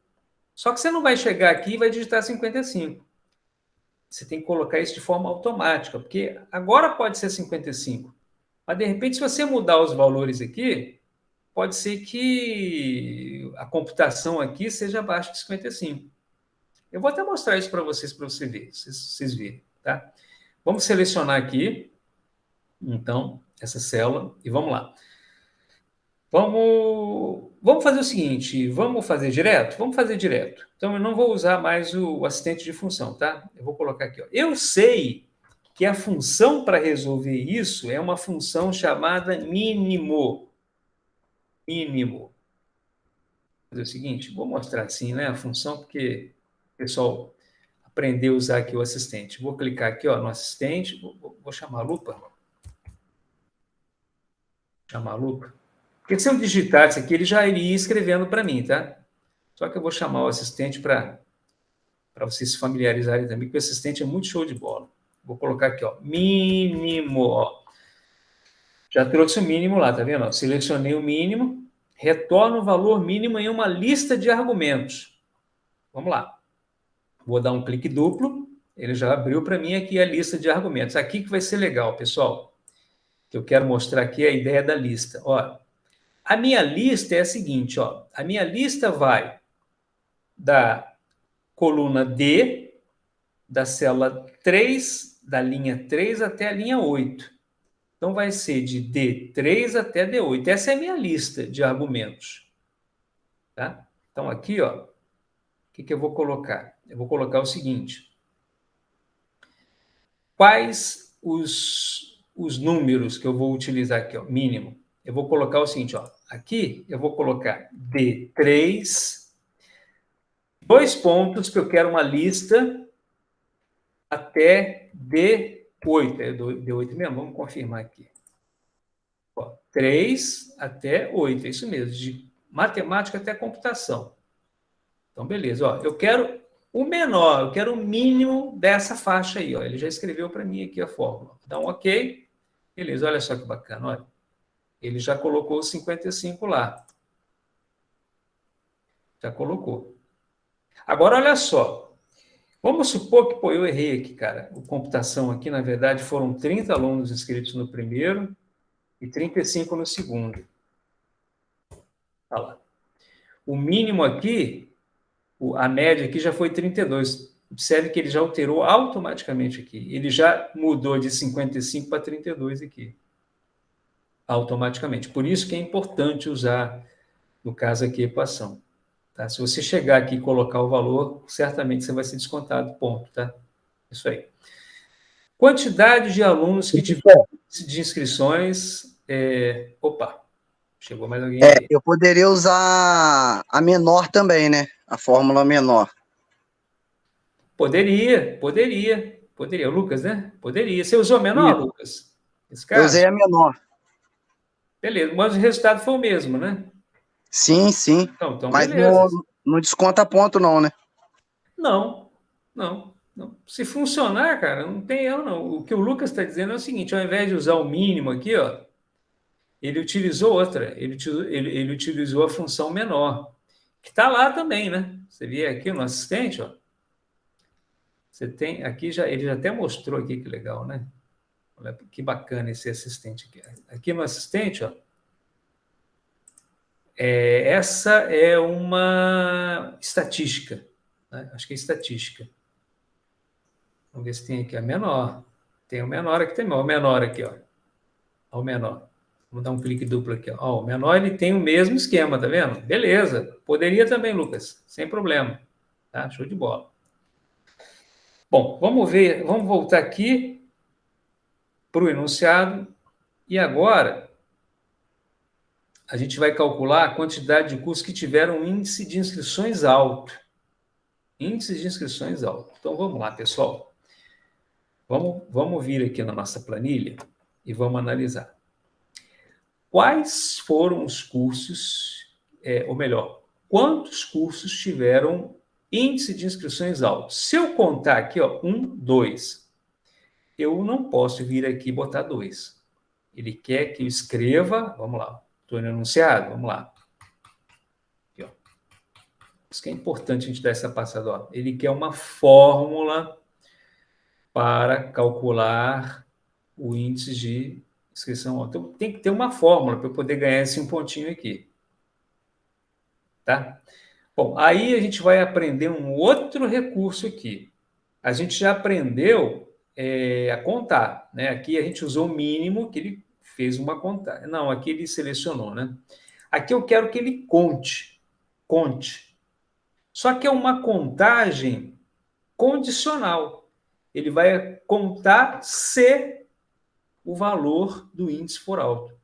Só que você não vai chegar aqui e vai digitar 55. Você tem que colocar isso de forma automática, porque agora pode ser 55. Mas, de repente, se você mudar os valores aqui, pode ser que a computação aqui seja abaixo de 55. Eu vou até mostrar isso para vocês verem, tá? Vamos selecionar aqui, então, essa célula, e vamos lá. Vamos fazer o seguinte, vamos fazer direto? Vamos fazer direto. Então, eu não vou usar mais o assistente de função, tá? Eu vou colocar aqui, ó. Eu sei que a função para resolver isso é uma função chamada mínimo. Mínimo. Vou fazer o seguinte, vou mostrar assim, né, a função, porque o pessoal aprendeu a usar aqui o assistente. Vou clicar aqui, ó, no assistente, vou chamar a lupa. Chamar a lupa. Porque se eu digitar isso aqui, ele já iria escrevendo para mim, tá? Só que eu vou chamar o assistente para vocês se familiarizarem também, porque o assistente é muito show de bola. Vou colocar aqui, ó, mínimo, ó. Já trouxe o mínimo lá, tá vendo? Ó, selecionei o mínimo, retorno o valor mínimo em uma lista de argumentos. Vamos lá. Vou dar um clique duplo, ele já abriu para mim aqui a lista de argumentos. Aqui que vai ser legal, pessoal. Que eu quero mostrar aqui a ideia da lista. Ó, a minha lista é a seguinte, ó. A minha lista vai da coluna D, da célula 3, da linha 3 até a linha 8. Então, vai ser de D3 até D8. Essa é a minha lista de argumentos. Tá? Então, aqui, ó, o que eu vou colocar? Eu vou colocar o seguinte. Quais os números que eu vou utilizar aqui, ó, mínimo? Eu vou colocar o seguinte, ó. Aqui, eu vou colocar D3, 2 pontos, que eu quero uma lista até D8. É D8 mesmo? Vamos confirmar aqui. Ó, 3 até 8, é isso mesmo, de matemática até computação. Então, beleza. Ó, eu quero o menor, eu quero o mínimo dessa faixa aí. Ó. Ele já escreveu para mim aqui a fórmula. Dá um OK. Beleza, olha só que bacana. Olha. Ele já colocou 55 lá. Já colocou. Agora, olha só. Vamos supor que, pô, eu errei aqui, cara. A computação aqui, na verdade, foram 30 alunos inscritos no primeiro e 35 no segundo. Olha lá. O mínimo aqui, a média aqui já foi 32. Observe que ele já alterou automaticamente aqui. Ele já mudou de 55 para 32 aqui. Automaticamente. Por isso que é importante usar, no caso aqui, a equação. Tá? Se você chegar aqui e colocar o valor, certamente você vai ser descontado, ponto. Tá? Isso aí. Quantidade de alunos que tiveram de inscrições... Opa, chegou mais alguém aqui. Eu poderia usar a menor também, né? A fórmula menor. Poderia. O Lucas, né? Poderia. Você usou a menor, Isso. Lucas? Esse caso? Eu usei a menor. Beleza, mas o resultado foi o mesmo, né? Sim, sim. Então Mas beleza. não desconta ponto, não, né? Não. Se funcionar, cara, não tem erro, não. O que o Lucas está dizendo é o seguinte, ao invés de usar o mínimo aqui, ó, ele utilizou outra. Ele utilizou a função menor, que está lá também, né? Você vê aqui no assistente, ó. Você tem aqui, ele já até mostrou aqui, que legal, né? Olha que bacana esse assistente aqui. Aqui no assistente, ó, essa é uma estatística. Né? Acho que é estatística. Vamos ver se tem aqui a menor. Tem o menor aqui também. Ó, o menor aqui, ó. Ó, o menor. Vamos dar um clique duplo aqui. Ó, o menor ele tem o mesmo esquema, tá vendo? Beleza. Poderia também, Lucas. Sem problema. Tá? Show de bola. Bom, vamos ver. Vamos voltar aqui para o enunciado. E agora, a gente vai calcular a quantidade de cursos que tiveram índice de inscrições alto. Índice de inscrições alto. Então, vamos lá, pessoal. Vamos vir aqui na nossa planilha e vamos analisar. Quais foram os cursos, ou melhor, quantos cursos tiveram índice de inscrições alto? Se eu contar aqui, 1, 2, eu não posso vir aqui e botar 2. Ele quer que eu escreva, vamos lá, estou no enunciado, vamos lá. Aqui, ó. Isso que é importante a gente dar essa passada. Ó. Ele quer uma fórmula para calcular o índice de inscrição. Então, tem que ter uma fórmula para eu poder ganhar esse um pontinho aqui. Tá? Bom, aí a gente vai aprender um outro recurso aqui. A gente já aprendeu a contar, né? Aqui a gente usou o mínimo, que ele fez uma contagem. Não, aqui ele selecionou, né? Aqui eu quero que ele conte. Só que é uma contagem condicional. Ele vai contar se o valor do índice for alto.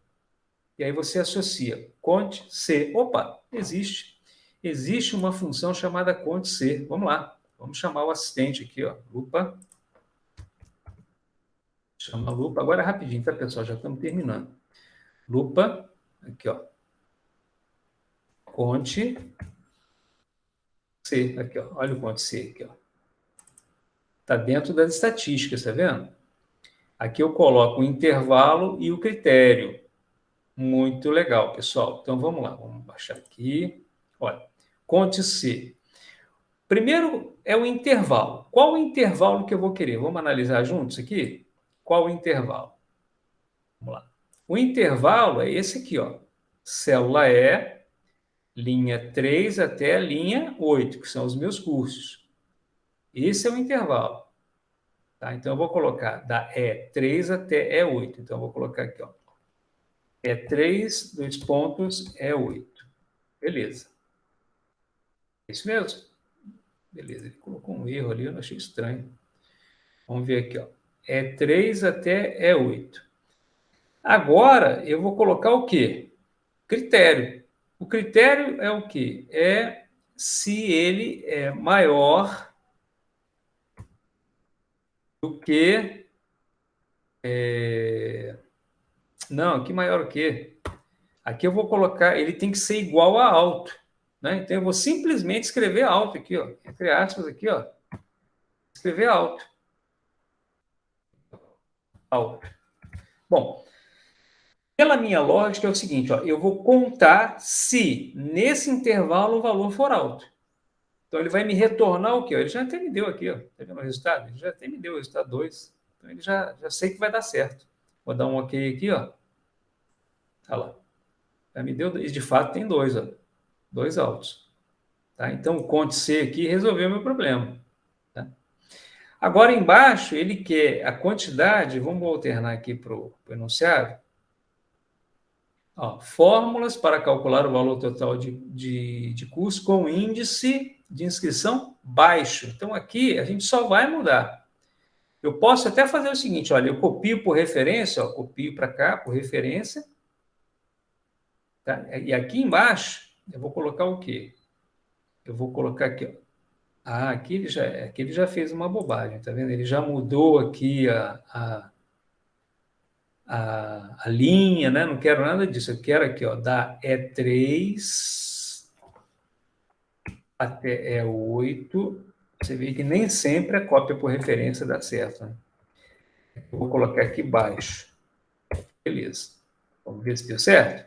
E aí você associa conte se. Opa, existe uma função chamada conte se. Vamos lá, vamos chamar o assistente aqui, ó, lupa. Chama a lupa. Agora rapidinho, tá, pessoal? Já estamos terminando. Lupa, aqui, ó. Conte se, aqui, ó. Olha o conte se aqui, ó. Está dentro das estatísticas, tá vendo? Aqui eu coloco o intervalo e o critério. Muito legal, pessoal. Então, vamos lá. Vamos baixar aqui. Olha, conte-se. Primeiro é o intervalo. Qual o intervalo que eu vou querer? Vamos analisar juntos aqui? Qual o intervalo? Vamos lá. O intervalo é esse aqui, ó. Célula E, linha 3 até a linha 8, que são os meus cursos. Esse é o intervalo. Tá? Então, eu vou colocar da E3 até E8. Então, eu vou colocar aqui, ó. E3, 2 pontos, E8. Beleza. É isso mesmo? Beleza. Ele colocou um erro ali, eu não achei estranho. Vamos ver aqui, ó. E3 até E8. Agora, eu vou colocar o quê? Critério. O critério é o quê? É se ele é maior do que... Não, aqui maior o quê? Aqui eu vou colocar, ele tem que ser igual a alto. Né? Então, eu vou simplesmente escrever alto aqui, ó, entre aspas aqui, ó. Escrever alto. Alto. Bom, pela minha lógica é o seguinte, ó, eu vou contar se nesse intervalo o valor for alto. Então, ele vai me retornar o quê? Ele já até me deu aqui, ó. Tá vendo o resultado? Ele já até me deu o resultado 2. Então, ele já sei que vai dar certo. Vou dar um ok aqui, ó. Olha lá. Já me deu, e de fato tem 2, ó. 2 altos. Tá? Então, o conte C aqui resolveu o meu problema. Tá? Agora, embaixo, ele quer a quantidade, vamos alternar aqui para o enunciado. Ó, fórmulas para calcular o valor total de curso com índice de inscrição baixo. Então, aqui a gente só vai mudar. Eu posso até fazer o seguinte, olha, eu copio por referência, ó, copio para cá por referência. Tá? E aqui embaixo, eu vou colocar o quê? Eu vou colocar aqui, ó. Ah, aqui ele já fez uma bobagem, tá vendo? Ele já mudou aqui a linha, né? Não quero nada disso. Eu quero aqui, ó, da E3 até E8. Você vê que nem sempre a cópia por referência dá certo, né? Eu vou colocar aqui baixo. Beleza. Vamos ver se deu certo?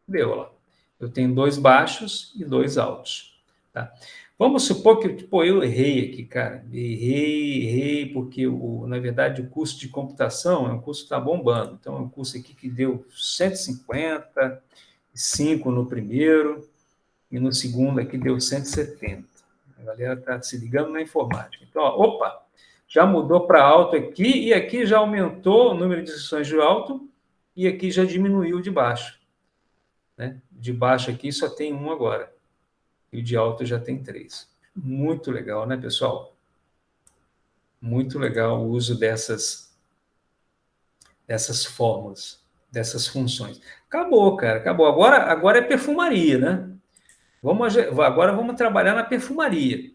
Deu, ó. Eu tenho 2 baixos e 2 altos. Tá? Vamos supor que eu errei aqui, cara. Errei, porque, na verdade, o curso de computação é um curso que está bombando. Então, é um curso aqui que deu 155 no primeiro e no segundo aqui deu 170. A galera está se ligando na informática. Então, ó, opa, já mudou para alto aqui e aqui já aumentou o número de inscrições de alto e aqui já diminuiu de baixo. Né? De baixo aqui só tem 1 agora. E o de alto já tem 3. Muito legal, né, pessoal? Muito legal o uso dessas fórmulas. dessas funções. Acabou, cara, acabou. Agora é perfumaria, né? Agora vamos trabalhar na perfumaria.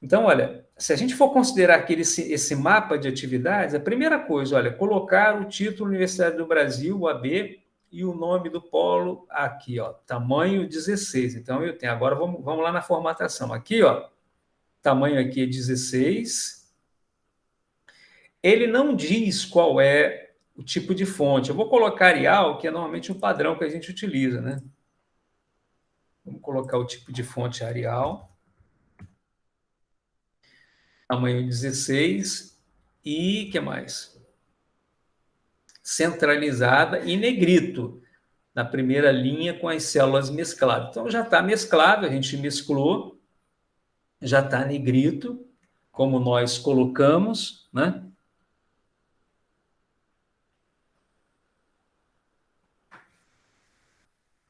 Então, olha, se a gente for considerar aqui esse mapa de atividades, a primeira coisa, olha, colocar o título Universidade do Brasil, UAB, e o nome do polo aqui, ó, tamanho 16. Então, eu tenho. Agora, vamos lá na formatação. Aqui, ó, tamanho aqui é 16. Ele não diz qual é o tipo de fonte. Eu vou colocar Arial, que é normalmente o padrão que a gente utiliza, né? Vamos colocar o tipo de fonte Arial. Tamanho 16. E o que mais? Centralizada e negrito, na primeira linha com as células mescladas. Então, já está mesclado, a gente mesclou, já está negrito, como nós colocamos, né?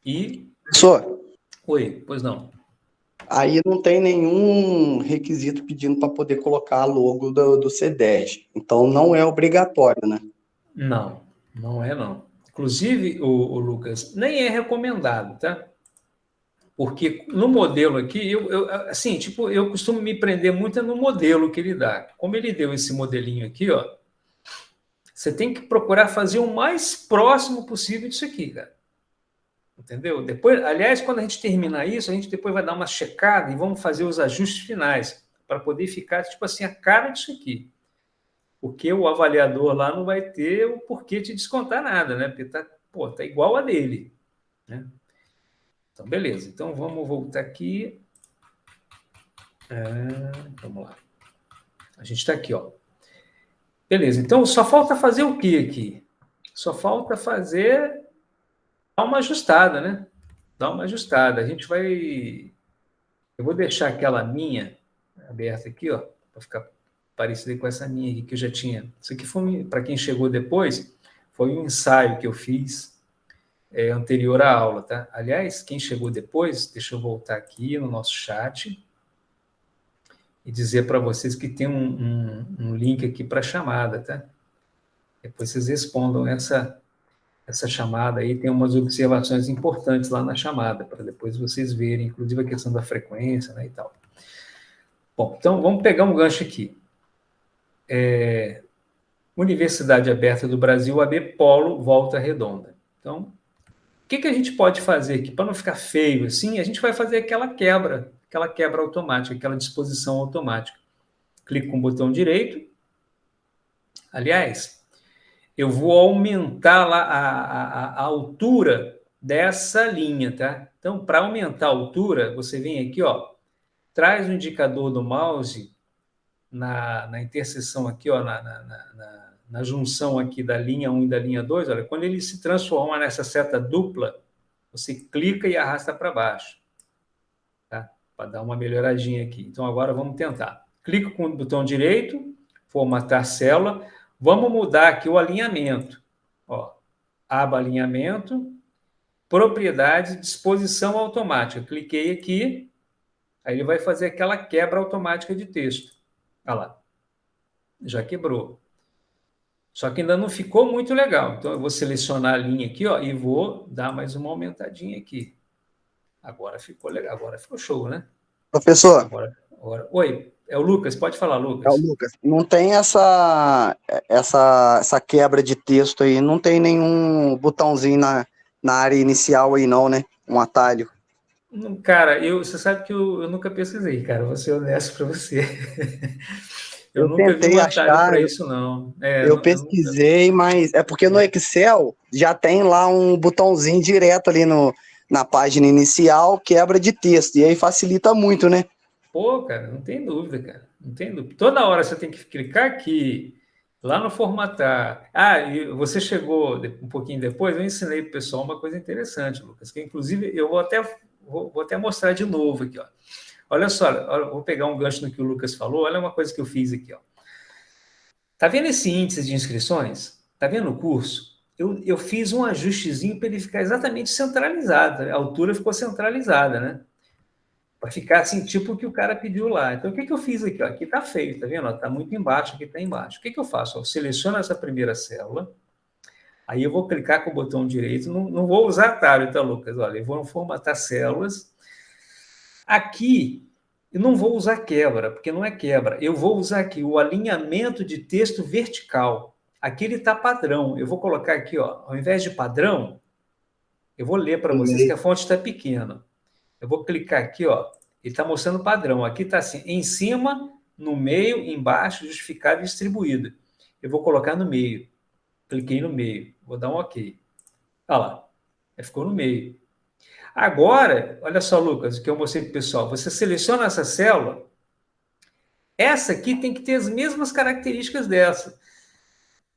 E... Professor, Oi, pois não. aí não tem nenhum requisito pedindo para poder colocar a logo do CEDERJ. Então não é obrigatório, né? Não, não é não. Inclusive, o Lucas, nem é recomendado, tá? Porque no modelo aqui, assim, tipo, eu costumo me prender muito no modelo que ele dá. Como ele deu esse modelinho aqui, ó, você tem que procurar fazer o mais próximo possível disso aqui, cara. Entendeu? Depois, aliás, quando a gente terminar isso, a gente depois vai dar uma checada e vamos fazer os ajustes finais para poder ficar, tipo assim, a cara disso aqui. Porque o avaliador lá não vai ter o porquê te descontar nada, né? Porque tá igual a dele, né? Então, beleza. Então, vamos voltar aqui. Vamos lá. A gente está aqui, ó. Beleza. Então, só falta fazer o quê aqui? Só falta fazer... dar uma ajustada, né? Dar uma ajustada. A gente vai... Eu vou deixar aquela minha aberta aqui, ó, para ficar parecida com essa minha aqui que eu já tinha. Isso aqui foi, para quem chegou depois, foi um ensaio que eu fiz anterior à aula, tá? Aliás, quem chegou depois, deixa eu voltar aqui no nosso chat e dizer para vocês que tem um link aqui para a chamada, tá? Depois vocês respondam essa chamada aí, tem umas observações importantes lá na chamada, para depois vocês verem, inclusive a questão da frequência, né, e tal. Bom, então vamos pegar um gancho aqui. Universidade Aberta do Brasil, AB Polo Volta Redonda. Então, o que a gente pode fazer aqui? Para não ficar feio assim, a gente vai fazer aquela quebra automática, aquela disposição automática. Clico com o botão direito. Aliás, eu vou aumentar lá a altura dessa linha, tá? Então, para aumentar a altura, você vem aqui, ó, traz o indicador do mouse na interseção aqui, ó, na junção aqui da linha 1 e da linha 2, olha, quando ele se transforma nessa seta dupla, você clica e arrasta para baixo, tá? Para dar uma melhoradinha aqui. Então, agora vamos tentar. Clico com o botão direito, formatar célula, vamos mudar aqui o alinhamento. Ó, aba alinhamento, propriedades, disposição automática. Cliquei aqui, aí ele vai fazer aquela quebra automática de texto. Olha lá, já quebrou. Só que ainda não ficou muito legal. Então, eu vou selecionar a linha aqui, ó, e vou dar mais uma aumentadinha aqui. Agora ficou legal, agora ficou show, né? Professor. Agora. Oi, é o Lucas, pode falar, Lucas. É o Lucas. Não tem essa quebra de texto aí, não tem nenhum botãozinho na área inicial aí não, né? Um atalho. Cara, você sabe que eu nunca pesquisei, cara, vou ser honesto para você. Eu nunca vi um atalho para isso, não. Eu pesquisei, mas é porque no Excel já tem lá um botãozinho direto ali na página inicial, quebra de texto, e aí facilita muito, né? Pô, cara, não tem dúvida, cara. Não tem dúvida. Toda hora você tem que clicar aqui, lá no formatar. E você chegou um pouquinho depois, eu ensinei para o pessoal uma coisa interessante, Lucas, que inclusive eu vou até mostrar de novo aqui, ó. Olha só, vou pegar um gancho no que o Lucas falou, olha uma coisa que eu fiz aqui, ó. Tá vendo esse índice de inscrições? Tá vendo o curso? Eu fiz um ajustezinho para ele ficar exatamente centralizado, a altura ficou centralizada, né? Para ficar assim, tipo o que o cara pediu lá. Então, o que eu fiz aqui? Ó? Aqui tá feio, tá vendo? Tá muito embaixo, aqui tá embaixo. O que eu faço? Eu seleciono essa primeira célula, Aí eu vou clicar com o botão direito, não vou usar atalho, tá, Lucas? Olha, eu vou formatar células. Aqui, eu não vou usar quebra, porque não é quebra. Eu vou usar aqui o alinhamento de texto vertical. Aqui ele está padrão. Eu vou colocar aqui, ó, ao invés de padrão, eu vou ler para vocês que a fonte está pequena. Eu vou clicar aqui, ó, ele está mostrando padrão. Aqui está assim, em cima, no meio, embaixo, justificado e distribuído. Eu vou colocar no meio. Cliquei no meio. Vou dar um OK. Olha lá. Ficou no meio. Agora, olha só, Lucas, o que eu mostrei para o pessoal. Você seleciona essa célula. Essa aqui tem que ter as mesmas características dessa.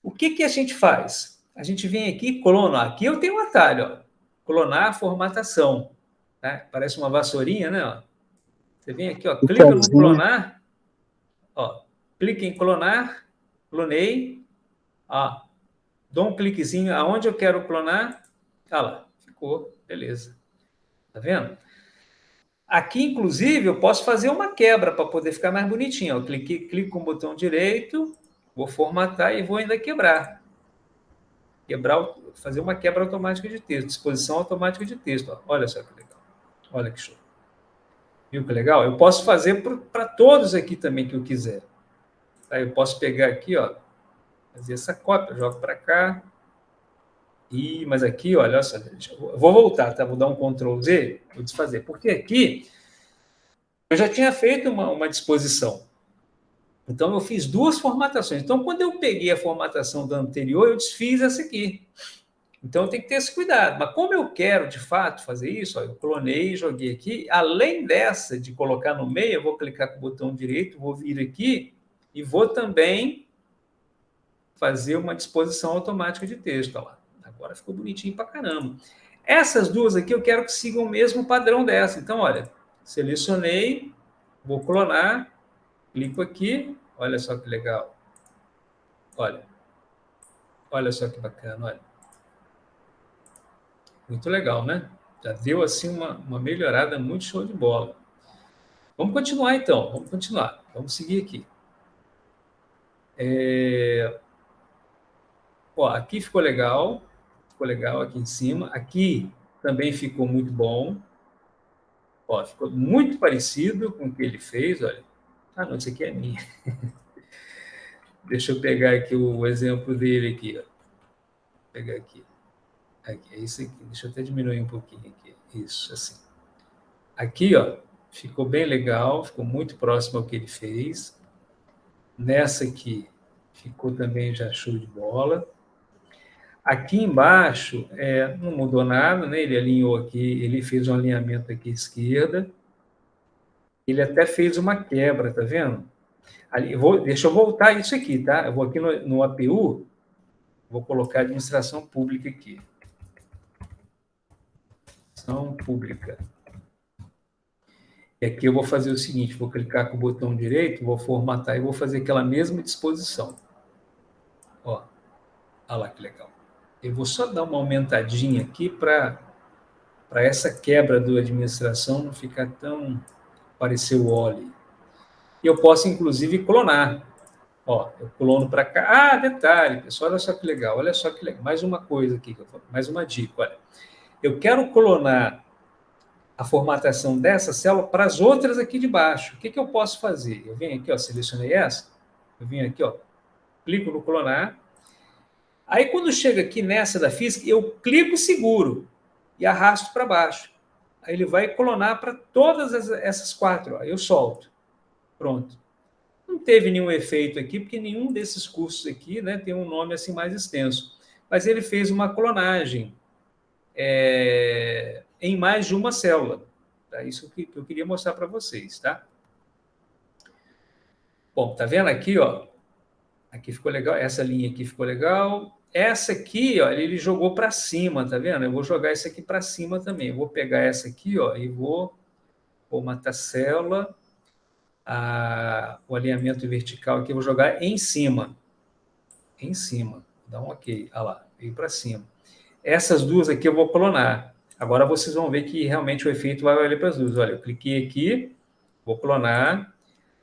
O que a gente faz? A gente vem aqui, colonar. Aqui eu tenho um atalho, ó. Clonar formatação. Tá? Parece uma vassourinha, né? Ó. Você vem aqui, ó, clica no clonar. Ó, clica em clonar. Clonei. Ó, dou um cliquezinho aonde eu quero clonar. Olha lá, ficou. Beleza. Tá vendo? Aqui, inclusive, eu posso fazer uma quebra para poder ficar mais bonitinho. Eu clico com o botão direito, vou formatar e vou ainda quebrar. Fazer uma quebra automática de texto, disposição automática de texto. Ó. Olha só que legal. Olha que show. Viu que legal? Eu posso fazer para todos aqui também que eu quiser. Tá? Eu posso pegar aqui, ó, fazer essa cópia, jogo para cá. Mas aqui, olha só, eu vou voltar, tá? Vou dar um Ctrl Z, vou desfazer. Porque aqui eu já tinha feito uma disposição. Então, eu fiz duas formatações. Então, quando eu peguei a formatação da anterior, eu desfiz essa aqui. Então, eu tenho que ter esse cuidado. Mas como eu quero, de fato, fazer isso, ó, eu clonei e joguei aqui. Além dessa, de colocar no meio, eu vou clicar com o botão direito, vou vir aqui e vou também fazer uma disposição automática de texto. Ó lá. Agora ficou bonitinho pra caramba. Essas duas aqui eu quero que sigam o mesmo padrão dessa. Então, olha, selecionei, vou clonar, clico aqui, olha só que legal. Olha só que bacana, olha. Muito legal, né? Já deu assim uma melhorada muito show de bola. Vamos continuar então, vamos continuar. Vamos seguir aqui. Ó, aqui ficou legal aqui em cima. Aqui também ficou muito bom. Ó, ficou muito parecido com o que ele fez, olha. Ah, não, isso aqui é minha. Deixa eu pegar aqui o exemplo dele aqui, ó. Vou pegar aqui. Aqui, é isso aqui. Deixa eu até diminuir um pouquinho aqui. Isso, assim. Aqui, ó, ficou bem legal, ficou muito próximo ao que ele fez. Nessa aqui, ficou também já show de bola. Aqui embaixo, não mudou nada, né? Ele alinhou aqui, ele fez um alinhamento aqui à esquerda. Ele até fez uma quebra, tá vendo? Deixa eu voltar isso aqui, tá? Eu vou aqui no APU, vou colocar administração pública aqui. Administração pública. E aqui eu vou fazer o seguinte, vou clicar com o botão direito, vou formatar e vou fazer aquela mesma disposição. Ó, olha lá que legal. Eu vou só dar uma aumentadinha aqui para essa quebra do administração não ficar tão... parecer o Oli. E eu posso, inclusive, clonar. Ó, eu clono para cá. Ah, detalhe, pessoal, olha só que legal. Olha só que legal. Mais uma coisa aqui, mais uma dica. Olha, eu quero clonar a formatação dessa célula para as outras aqui de baixo. O que eu posso fazer? Eu venho aqui, ó, selecionei essa. Eu venho aqui, ó, clico no clonar. Aí, quando chega aqui nessa da física, eu clico seguro e arrasto para baixo. Aí ele vai clonar para todas essas quatro. Ó. Eu solto. Pronto. Não teve nenhum efeito aqui, porque nenhum desses cursos aqui, né, tem um nome assim mais extenso. Mas ele fez uma clonagem em mais de uma célula. Tá? Isso que eu queria mostrar para vocês. Tá? Bom, tá vendo aqui? Ó, aqui ficou legal. Essa linha aqui ficou legal. Essa aqui, ó, ele jogou para cima, tá vendo? Eu vou jogar essa aqui para cima também. Eu vou pegar essa aqui, ó, e vou matar a célula, o alinhamento vertical aqui, eu vou jogar em cima. Em cima. Dá um OK. Olha lá, veio para cima. Essas duas aqui eu vou clonar. Agora vocês vão ver que realmente o efeito vai valer para as duas. Olha, eu cliquei aqui, vou clonar.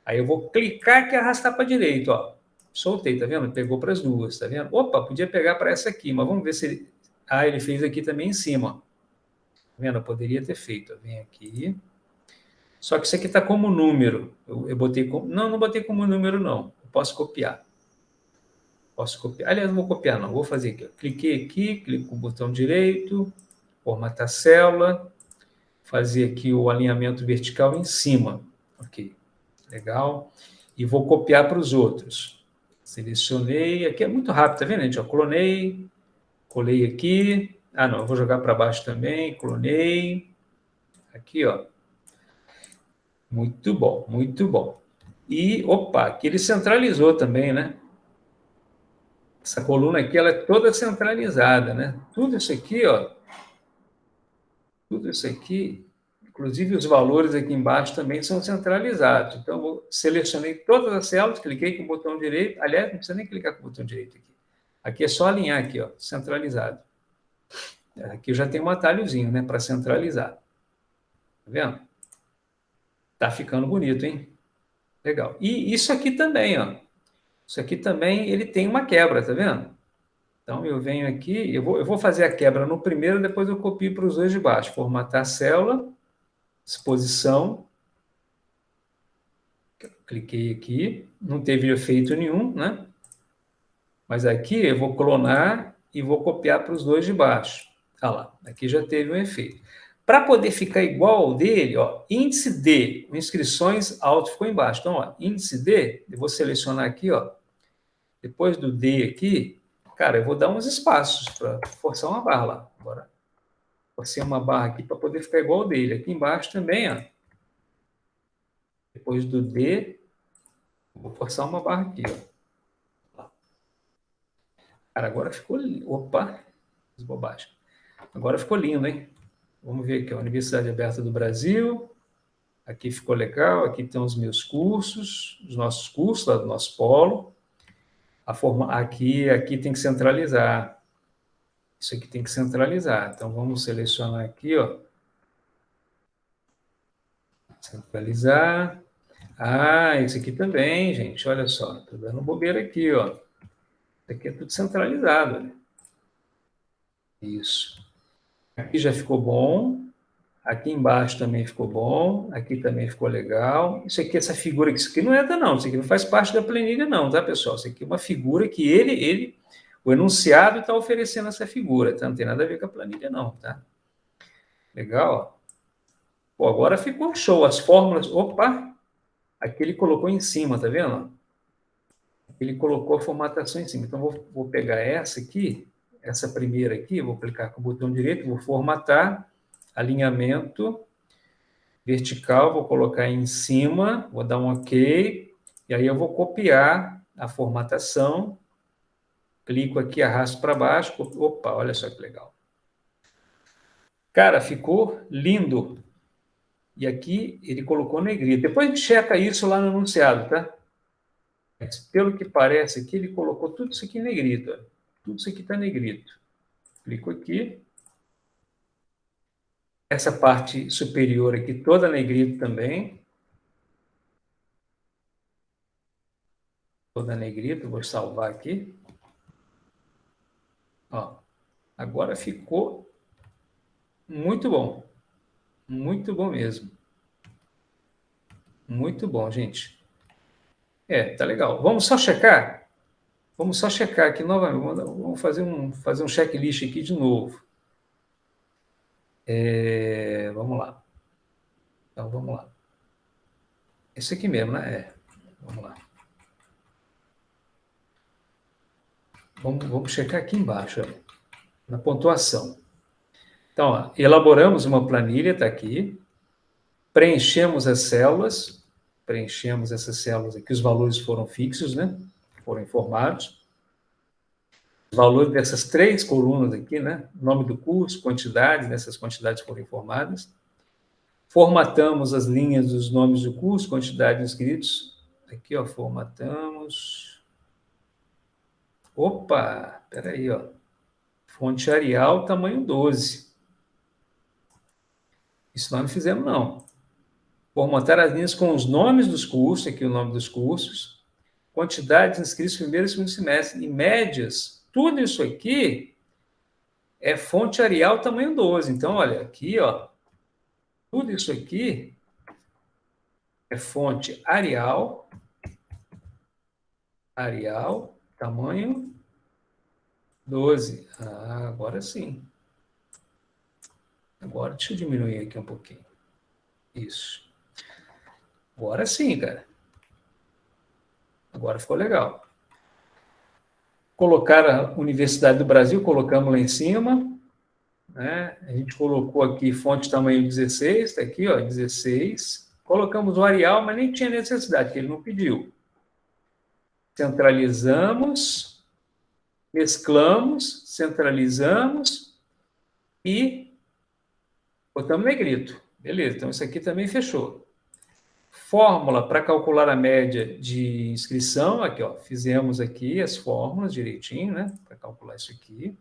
Aí eu vou clicar aqui e arrastar para a direita, ó. soltei, tá vendo? Pegou para as duas, tá vendo? Opa, podia pegar para essa aqui, mas vamos ver se ele... Ah, ele fez aqui também em cima, ó. Tá vendo? Eu poderia ter feito, ó. Vem aqui. Só que isso aqui está como número. Eu botei como... Não botei como número, não. Eu posso copiar. Posso copiar. Aliás, não vou copiar, não. Vou fazer aqui, ó. Cliquei aqui, clico com o botão direito, formatar célula, fazer aqui o alinhamento vertical em cima. Ok, legal. E vou copiar para os outros. Selecionei, aqui é muito rápido, tá vendo, gente? Ó, clonei, colei aqui. Ah, não, eu vou jogar para baixo também, clonei. Aqui, ó. Muito bom, muito bom. E, opa, aqui ele centralizou também, né? Essa coluna aqui, ela é toda centralizada, né? Tudo isso aqui, ó. Tudo isso aqui, inclusive os valores aqui embaixo também são centralizados. Então, eu selecionei todas as células, cliquei com o botão direito. Aliás, não precisa nem clicar com o botão direito aqui. Aqui é só alinhar aqui, ó, centralizado. Aqui eu já tenho um atalhozinho, né, para centralizar. Tá vendo? Tá ficando bonito, hein? Legal. E isso aqui também, ó. Isso aqui também, ele tem uma quebra, tá vendo? Então, eu venho aqui, eu vou fazer a quebra no primeiro, depois eu copio para os dois de baixo. Formatar a célula, exposição. Cliquei aqui, não teve efeito nenhum, né? Mas aqui eu vou clonar e vou copiar para os dois de baixo. Olha lá, aqui já teve um efeito. Para poder ficar igual ao dele, ó, índice D, inscrições alto ficou embaixo. Então, ó, índice D, eu vou selecionar aqui, ó. Depois do D aqui, cara, eu vou dar uns espaços para forçar uma barra lá. Agora, forcei uma barra aqui para poder ficar igual ao dele. Aqui embaixo também, ó. Depois do D, vou forçar uma barra aqui, ó. Cara, agora ficou... Opa, fiz bobagem. Agora ficou lindo, hein? Vamos ver aqui, a Universidade Aberta do Brasil. Aqui ficou legal. Aqui estão os meus cursos, os nossos cursos lá do nosso polo. Aqui tem que centralizar. Isso aqui tem que centralizar. Então, vamos selecionar aqui, ó. Centralizar. Ah, esse aqui também, gente. Olha só, estou dando bobeira aqui, ó. Isso aqui é tudo centralizado, né? Isso. Aqui já ficou bom. Aqui embaixo também ficou bom. Aqui também ficou legal. Isso aqui, essa figura aqui, isso aqui não entra, não. Isso aqui não faz parte da planilha, não, tá, pessoal? Isso aqui é uma figura que o enunciado está oferecendo essa figura, tá? Não tem nada a ver com a planilha, não, tá? Legal, ó. Pô, agora ficou show. As fórmulas... Opa! Aqui ele colocou em cima, tá vendo? Ele colocou a formatação em cima. Então, vou pegar essa aqui, essa primeira aqui, vou clicar com o botão direito, vou formatar, alinhamento vertical, vou colocar em cima, vou dar um OK, e aí eu vou copiar a formatação, clico aqui, arrasto para baixo, opa, olha só que legal. Cara, ficou lindo. E aqui ele colocou negrito. Depois a gente checa isso lá no enunciado, tá? Mas, pelo que parece aqui, ele colocou tudo isso aqui em negrito. Ó. Tudo isso aqui está negrito. Clico aqui. Essa parte superior aqui toda negrito também. Toda negrito. Vou salvar aqui. Ó. Agora ficou muito bom. Muito bom mesmo. Muito bom, gente. Tá legal. Vamos só checar? Vamos só checar aqui novamente. Vamos fazer um checklist aqui de novo. Vamos lá. Então, vamos lá. Esse aqui mesmo, né? Vamos lá. Vamos checar aqui embaixo, ó, na pontuação. Então, ó, elaboramos uma planilha, está aqui. Preenchemos as células. Preenchemos essas células aqui. Os valores foram fixos, né? Foram informados. Os valores dessas 3 colunas aqui, né? Nome do curso, quantidades, essas quantidades foram informadas. Formatamos as linhas dos nomes do curso, quantidade de inscritos. Aqui, ó, formatamos. Opa, espera aí, ó. Fonte Arial, tamanho 12. Isso nós não fizemos, não. Formatar as linhas com os nomes dos cursos, aqui o nome dos cursos. quantidade de inscritos no primeiro e segundo semestre, em médias, tudo isso aqui é fonte Arial tamanho 12. Então, olha, aqui, ó, tudo isso aqui é fonte Arial, tamanho 12. Ah, agora sim. Agora, deixa eu diminuir aqui um pouquinho. Isso. Agora sim, cara. Agora ficou legal. Colocar a Universidade do Brasil, colocamos lá em cima, né? A gente colocou aqui fonte tamanho 16, está aqui, ó, 16. Colocamos o Arial, mas nem tinha necessidade, porque ele não pediu. Centralizamos, mesclamos, centralizamos e botamos negrito. Beleza, então isso aqui também fechou. Fórmula para calcular a média de inscrição, aqui, ó, fizemos aqui as fórmulas direitinho, né, para calcular isso aqui.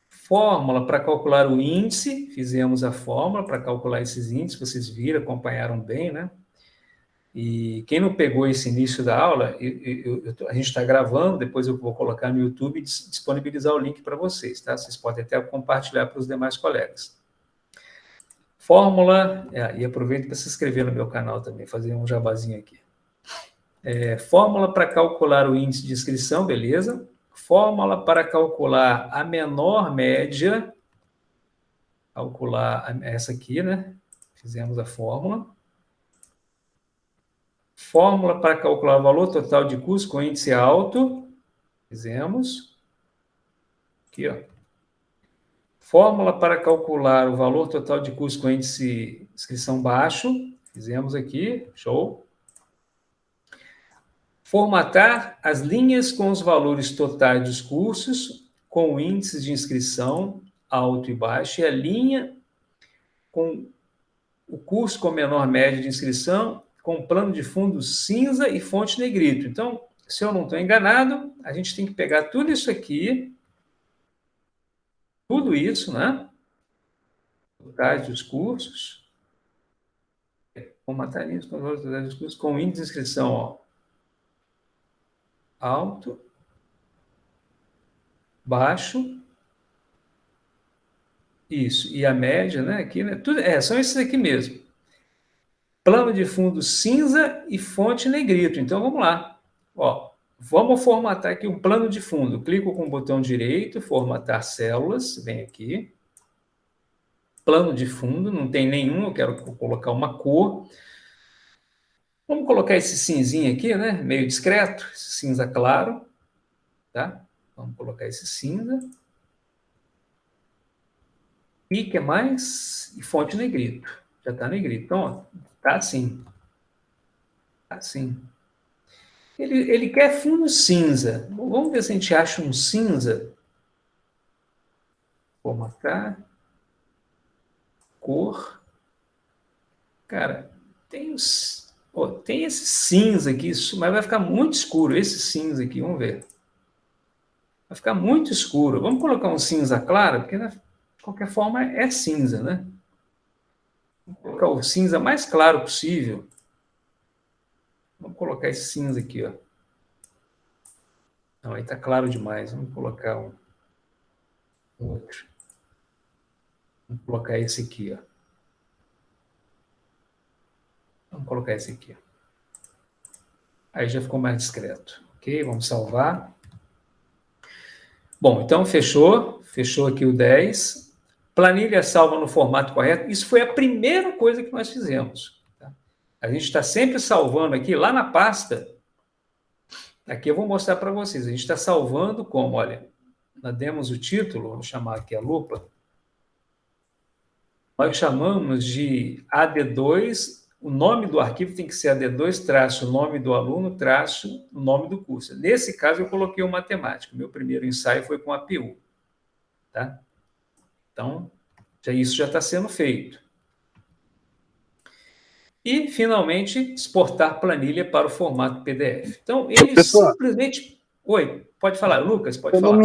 Fórmula para calcular o índice, fizemos a fórmula para calcular esses índices, vocês viram, acompanharam bem, né? E quem não pegou esse início da aula, a gente está gravando, depois eu vou colocar no YouTube e disponibilizar o link para vocês, tá? Vocês podem até compartilhar para os demais colegas. Fórmula, e aproveito para se inscrever no meu canal também, fazer um jabazinho aqui. Fórmula para calcular o índice de inscrição, beleza? Fórmula para calcular a menor média, calcular essa aqui, né? Fizemos a fórmula. Fórmula para calcular o valor total de custo com índice alto, fizemos. Aqui, ó. Fórmula para calcular o valor total de custo com índice de inscrição baixo, fizemos aqui, show. Formatar as linhas com os valores totais dos cursos, com índices de inscrição alto e baixo, e a linha com o curso com menor média de inscrição, com plano de fundo cinza e fonte negrito. Então, se eu não estou enganado, a gente tem que pegar tudo isso aqui, tudo isso, né? Totais dos cursos, formatar linhas com os valores totais dos cursos, com índice de inscrição, ó, alto, baixo, isso, e a média, né, aqui, né, tudo, são esses aqui mesmo. Plano de fundo cinza e fonte negrito. Então, vamos lá. Ó, vamos formatar aqui um plano de fundo. Clico com o botão direito, formatar células, vem aqui. Plano de fundo, não tem nenhum, eu quero colocar uma cor. Vamos colocar esse cinzinho aqui, né, meio discreto, esse cinza claro, tá? Vamos colocar esse cinza. E o que mais? E fonte negrito. Já está negrito. Então, ó, tá assim. Tá assim. Ele quer fundo cinza. Vamos ver se a gente acha um cinza. Formatar. Cor. Cara, tem esse cinza aqui, mas vai ficar muito escuro. Esse cinza aqui, vamos ver. Vai ficar muito escuro. Vamos colocar um cinza claro, porque, de qualquer forma, é cinza, né? Vamos colocar o cinza mais claro possível. Vamos colocar esse cinza aqui, ó. Não, aí está claro demais. Vamos colocar um outro. Vamos colocar esse aqui, ó. Vamos colocar esse aqui. Aí já ficou mais discreto. Ok? Vamos salvar. Bom, então fechou. Fechou aqui o 10. Planilha salva no formato correto. Isso foi a primeira coisa que nós fizemos. Tá? A gente está sempre salvando aqui, lá na pasta. Aqui eu vou mostrar para vocês. A gente está salvando como? Olha, nós demos o título, vamos chamar aqui a lupa. Nós chamamos de AD2. O nome do arquivo tem que ser AD2 traço nome do aluno traço nome do curso. Nesse caso, eu coloquei o matemático. Meu primeiro ensaio foi com a APU. Tá? Então, isso já está sendo feito. E, finalmente, exportar planilha para o formato PDF. Então, ele Professor, simplesmente... Oi, pode falar, Lucas, pode falar.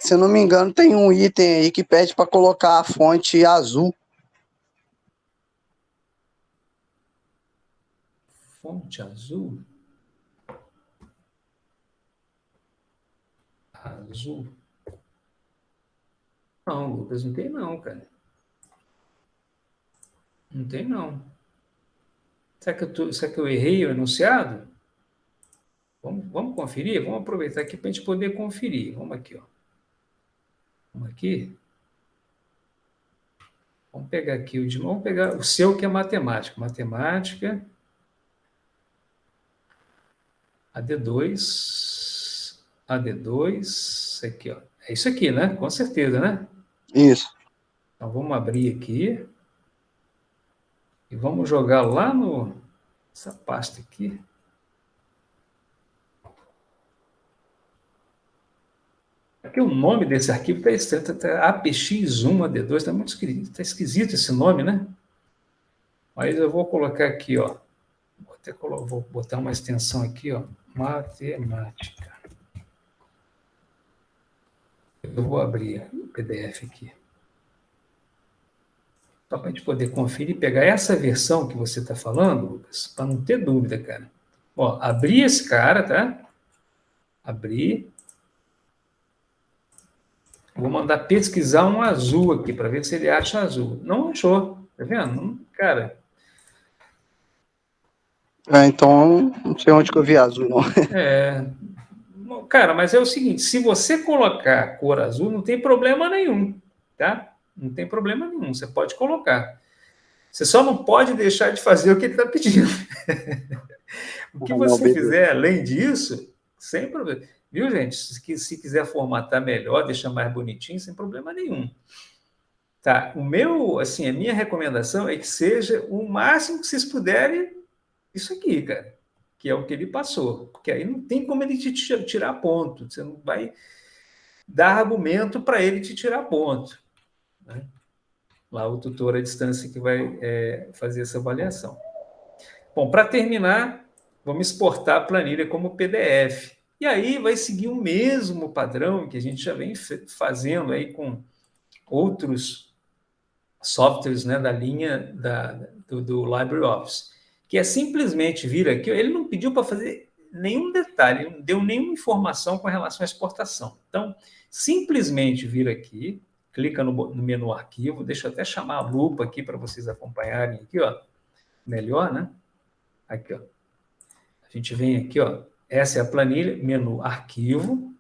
Se eu não me engano, tem um item aí que pede para colocar a fonte azul. Fonte azul? Azul. Não, Lucas, não tem não, cara. Não tem não. Será que eu errei o enunciado? Vamos conferir? Vamos aproveitar aqui para a gente poder conferir. Vamos aqui, ó. Vamos aqui. Vamos pegar aqui o de novo. Vamos pegar o seu, que é matemática. Matemática. AD2. AD2. Isso aqui, ó. É isso aqui, né? Com certeza, né? Isso. Então, vamos abrir aqui. E vamos jogar lá essa pasta aqui. Aqui o nome desse arquivo está estranho, tá APX1 AD2, está muito esquisito, está esquisito esse nome, né? Mas eu vou colocar aqui, ó. Vou botar uma extensão aqui, ó. Matemática. Eu vou abrir o PDF aqui. Só para a gente poder conferir e pegar essa versão que você está falando, Lucas, para não ter dúvida, cara. Ó, abri esse cara, tá? Abri. Vou mandar pesquisar um azul aqui, para ver se ele acha azul. Não achou, tá vendo? Cara. Então, não sei onde que eu vi azul, não. Cara, mas é o seguinte, se você colocar cor azul, não tem problema nenhum, tá? Não tem problema nenhum, você pode colocar. Você só não pode deixar de fazer o que ele está pedindo. O que você fizer além disso, sem problema. Viu, gente? Se quiser formatar melhor, deixar mais bonitinho, sem problema nenhum. Tá? A minha recomendação é que seja o máximo que vocês puderem isso aqui, cara, que é o que ele passou. Porque aí não tem como ele te tirar ponto. Você não vai dar argumento para ele te tirar ponto. Né? Lá o tutor à distância que vai fazer essa avaliação. Bom, para terminar, vamos exportar a planilha como PDF. E aí vai seguir o mesmo padrão que a gente já vem fazendo aí com outros softwares, né, da linha do LibreOffice, que é simplesmente vir aqui. Ele não pediu para fazer nenhum detalhe, não deu nenhuma informação com relação à exportação. Então, simplesmente vir aqui, clica no menu arquivo, deixa eu até chamar a lupa aqui para vocês acompanharem aqui, ó, melhor, né? Aqui, ó. A gente vem aqui, ó. Essa é a planilha, menu arquivo,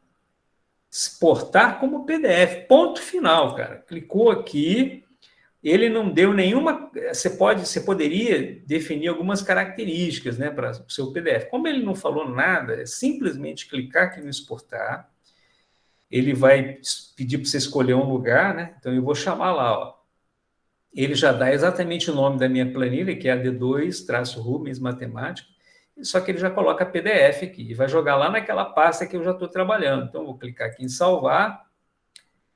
exportar como PDF, ponto final, cara. Clicou aqui, ele não deu nenhuma. Você poderia definir algumas características, né, para o seu PDF. Como ele não falou nada, é simplesmente clicar aqui no exportar. Ele vai pedir para você escolher um lugar, né? Então eu vou chamar lá, ó. Ele já dá exatamente o nome da minha planilha, que é AD2-Rubens Matemática. Só que ele já coloca PDF aqui e vai jogar lá naquela pasta que eu já estou trabalhando. Então, eu vou clicar aqui em salvar.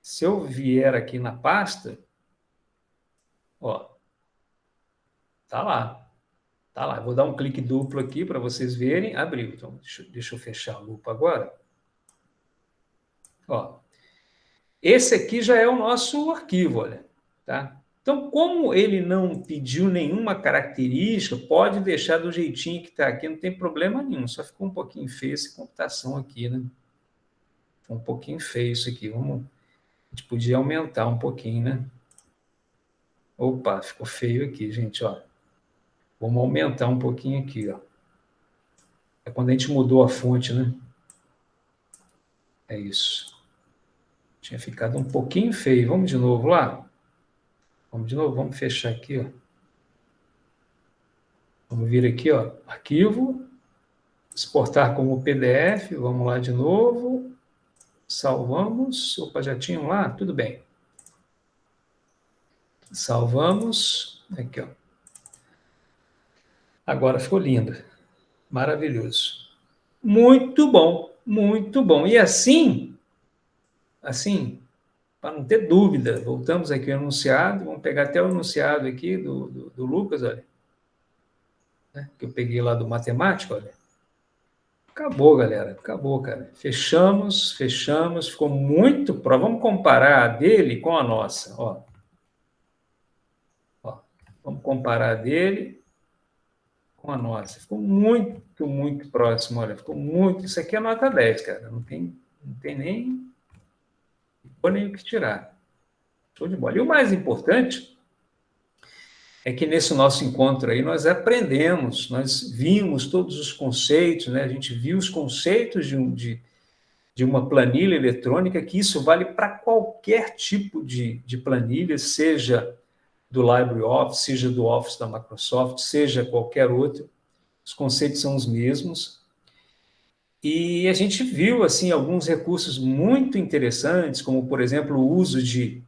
Se eu vier aqui na pasta, ó, tá lá. Tá lá. Eu vou dar um clique duplo aqui para vocês verem. Abriu. Então, deixa eu fechar a lupa agora. Ó, esse aqui já é o nosso arquivo, olha, tá? Então, como ele não pediu nenhuma característica, pode deixar do jeitinho que está aqui, não tem problema nenhum. Só ficou um pouquinho feio essa computação aqui, né? Ficou um pouquinho feio isso aqui. A gente podia aumentar um pouquinho, né? Opa, ficou feio aqui, gente, ó. Vamos aumentar um pouquinho aqui, ó. É quando a gente mudou a fonte, né? É isso. Tinha ficado um pouquinho feio. Vamos de novo lá? Vamos de novo, vamos fechar aqui, ó. Vamos vir aqui, ó, arquivo, exportar como PDF, vamos lá de novo, salvamos, opa, já tinham lá, tudo bem. Salvamos, aqui, ó. Agora ficou lindo, maravilhoso. Muito bom, muito bom. E assim, para não ter dúvida, voltamos aqui ao enunciado, vamos pegar até o enunciado aqui do Lucas, olha, né, que eu peguei lá do matemático, olha. Acabou, galera, acabou, cara. Fechamos, ficou muito próximo. Vamos comparar a dele com a nossa, ó. Ó, vamos comparar a dele com a nossa. Ficou muito, muito próximo, olha, ficou muito... Isso aqui é nota 10, cara, não tem Não tem nem o que tirar. Show de bola. E o mais importante é que nesse nosso encontro aí nós aprendemos, nós vimos todos os conceitos, né? A gente viu os conceitos de uma planilha eletrônica, que isso vale para qualquer tipo de planilha, seja do LibreOffice, seja do Office da Microsoft, seja qualquer outro. Os conceitos são os mesmos. E a gente viu assim alguns recursos muito interessantes, como, por exemplo, o uso de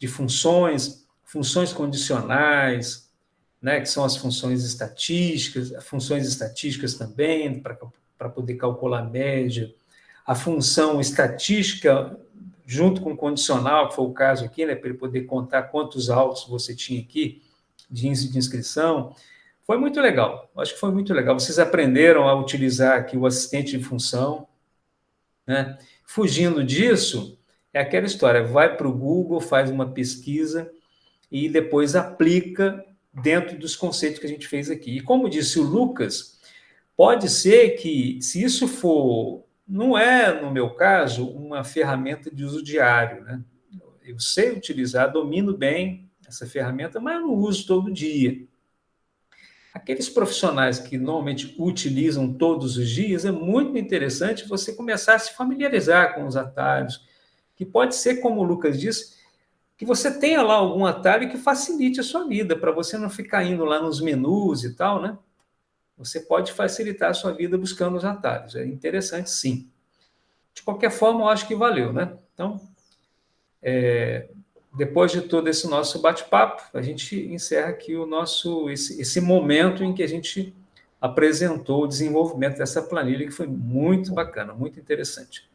funções condicionais, né, que são as funções estatísticas também, para poder calcular a média, a função estatística junto com o condicional, que foi o caso aqui, né, para ele poder contar quantos autos você tinha aqui de índice de inscrição. Foi muito legal, acho que foi muito legal. Vocês aprenderam a utilizar aqui o assistente de função, né? Fugindo disso, é aquela história, vai para o Google, faz uma pesquisa e depois aplica dentro dos conceitos que a gente fez aqui. E como disse o Lucas, pode ser que, se isso for, não é, no meu caso, uma ferramenta de uso diário, né? Eu sei utilizar, domino bem essa ferramenta, mas eu não uso todo dia. Aqueles profissionais que normalmente utilizam todos os dias, é muito interessante você começar a se familiarizar com os atalhos, que pode ser, como o Lucas disse, que você tenha lá algum atalho que facilite a sua vida, para você não ficar indo lá nos menus e tal, né? Você pode facilitar a sua vida buscando os atalhos. É interessante, sim. De qualquer forma, eu acho que valeu, né? Então, depois de todo esse nosso bate-papo, a gente encerra aqui o nosso esse momento em que a gente apresentou o desenvolvimento dessa planilha, que foi muito bacana, muito interessante.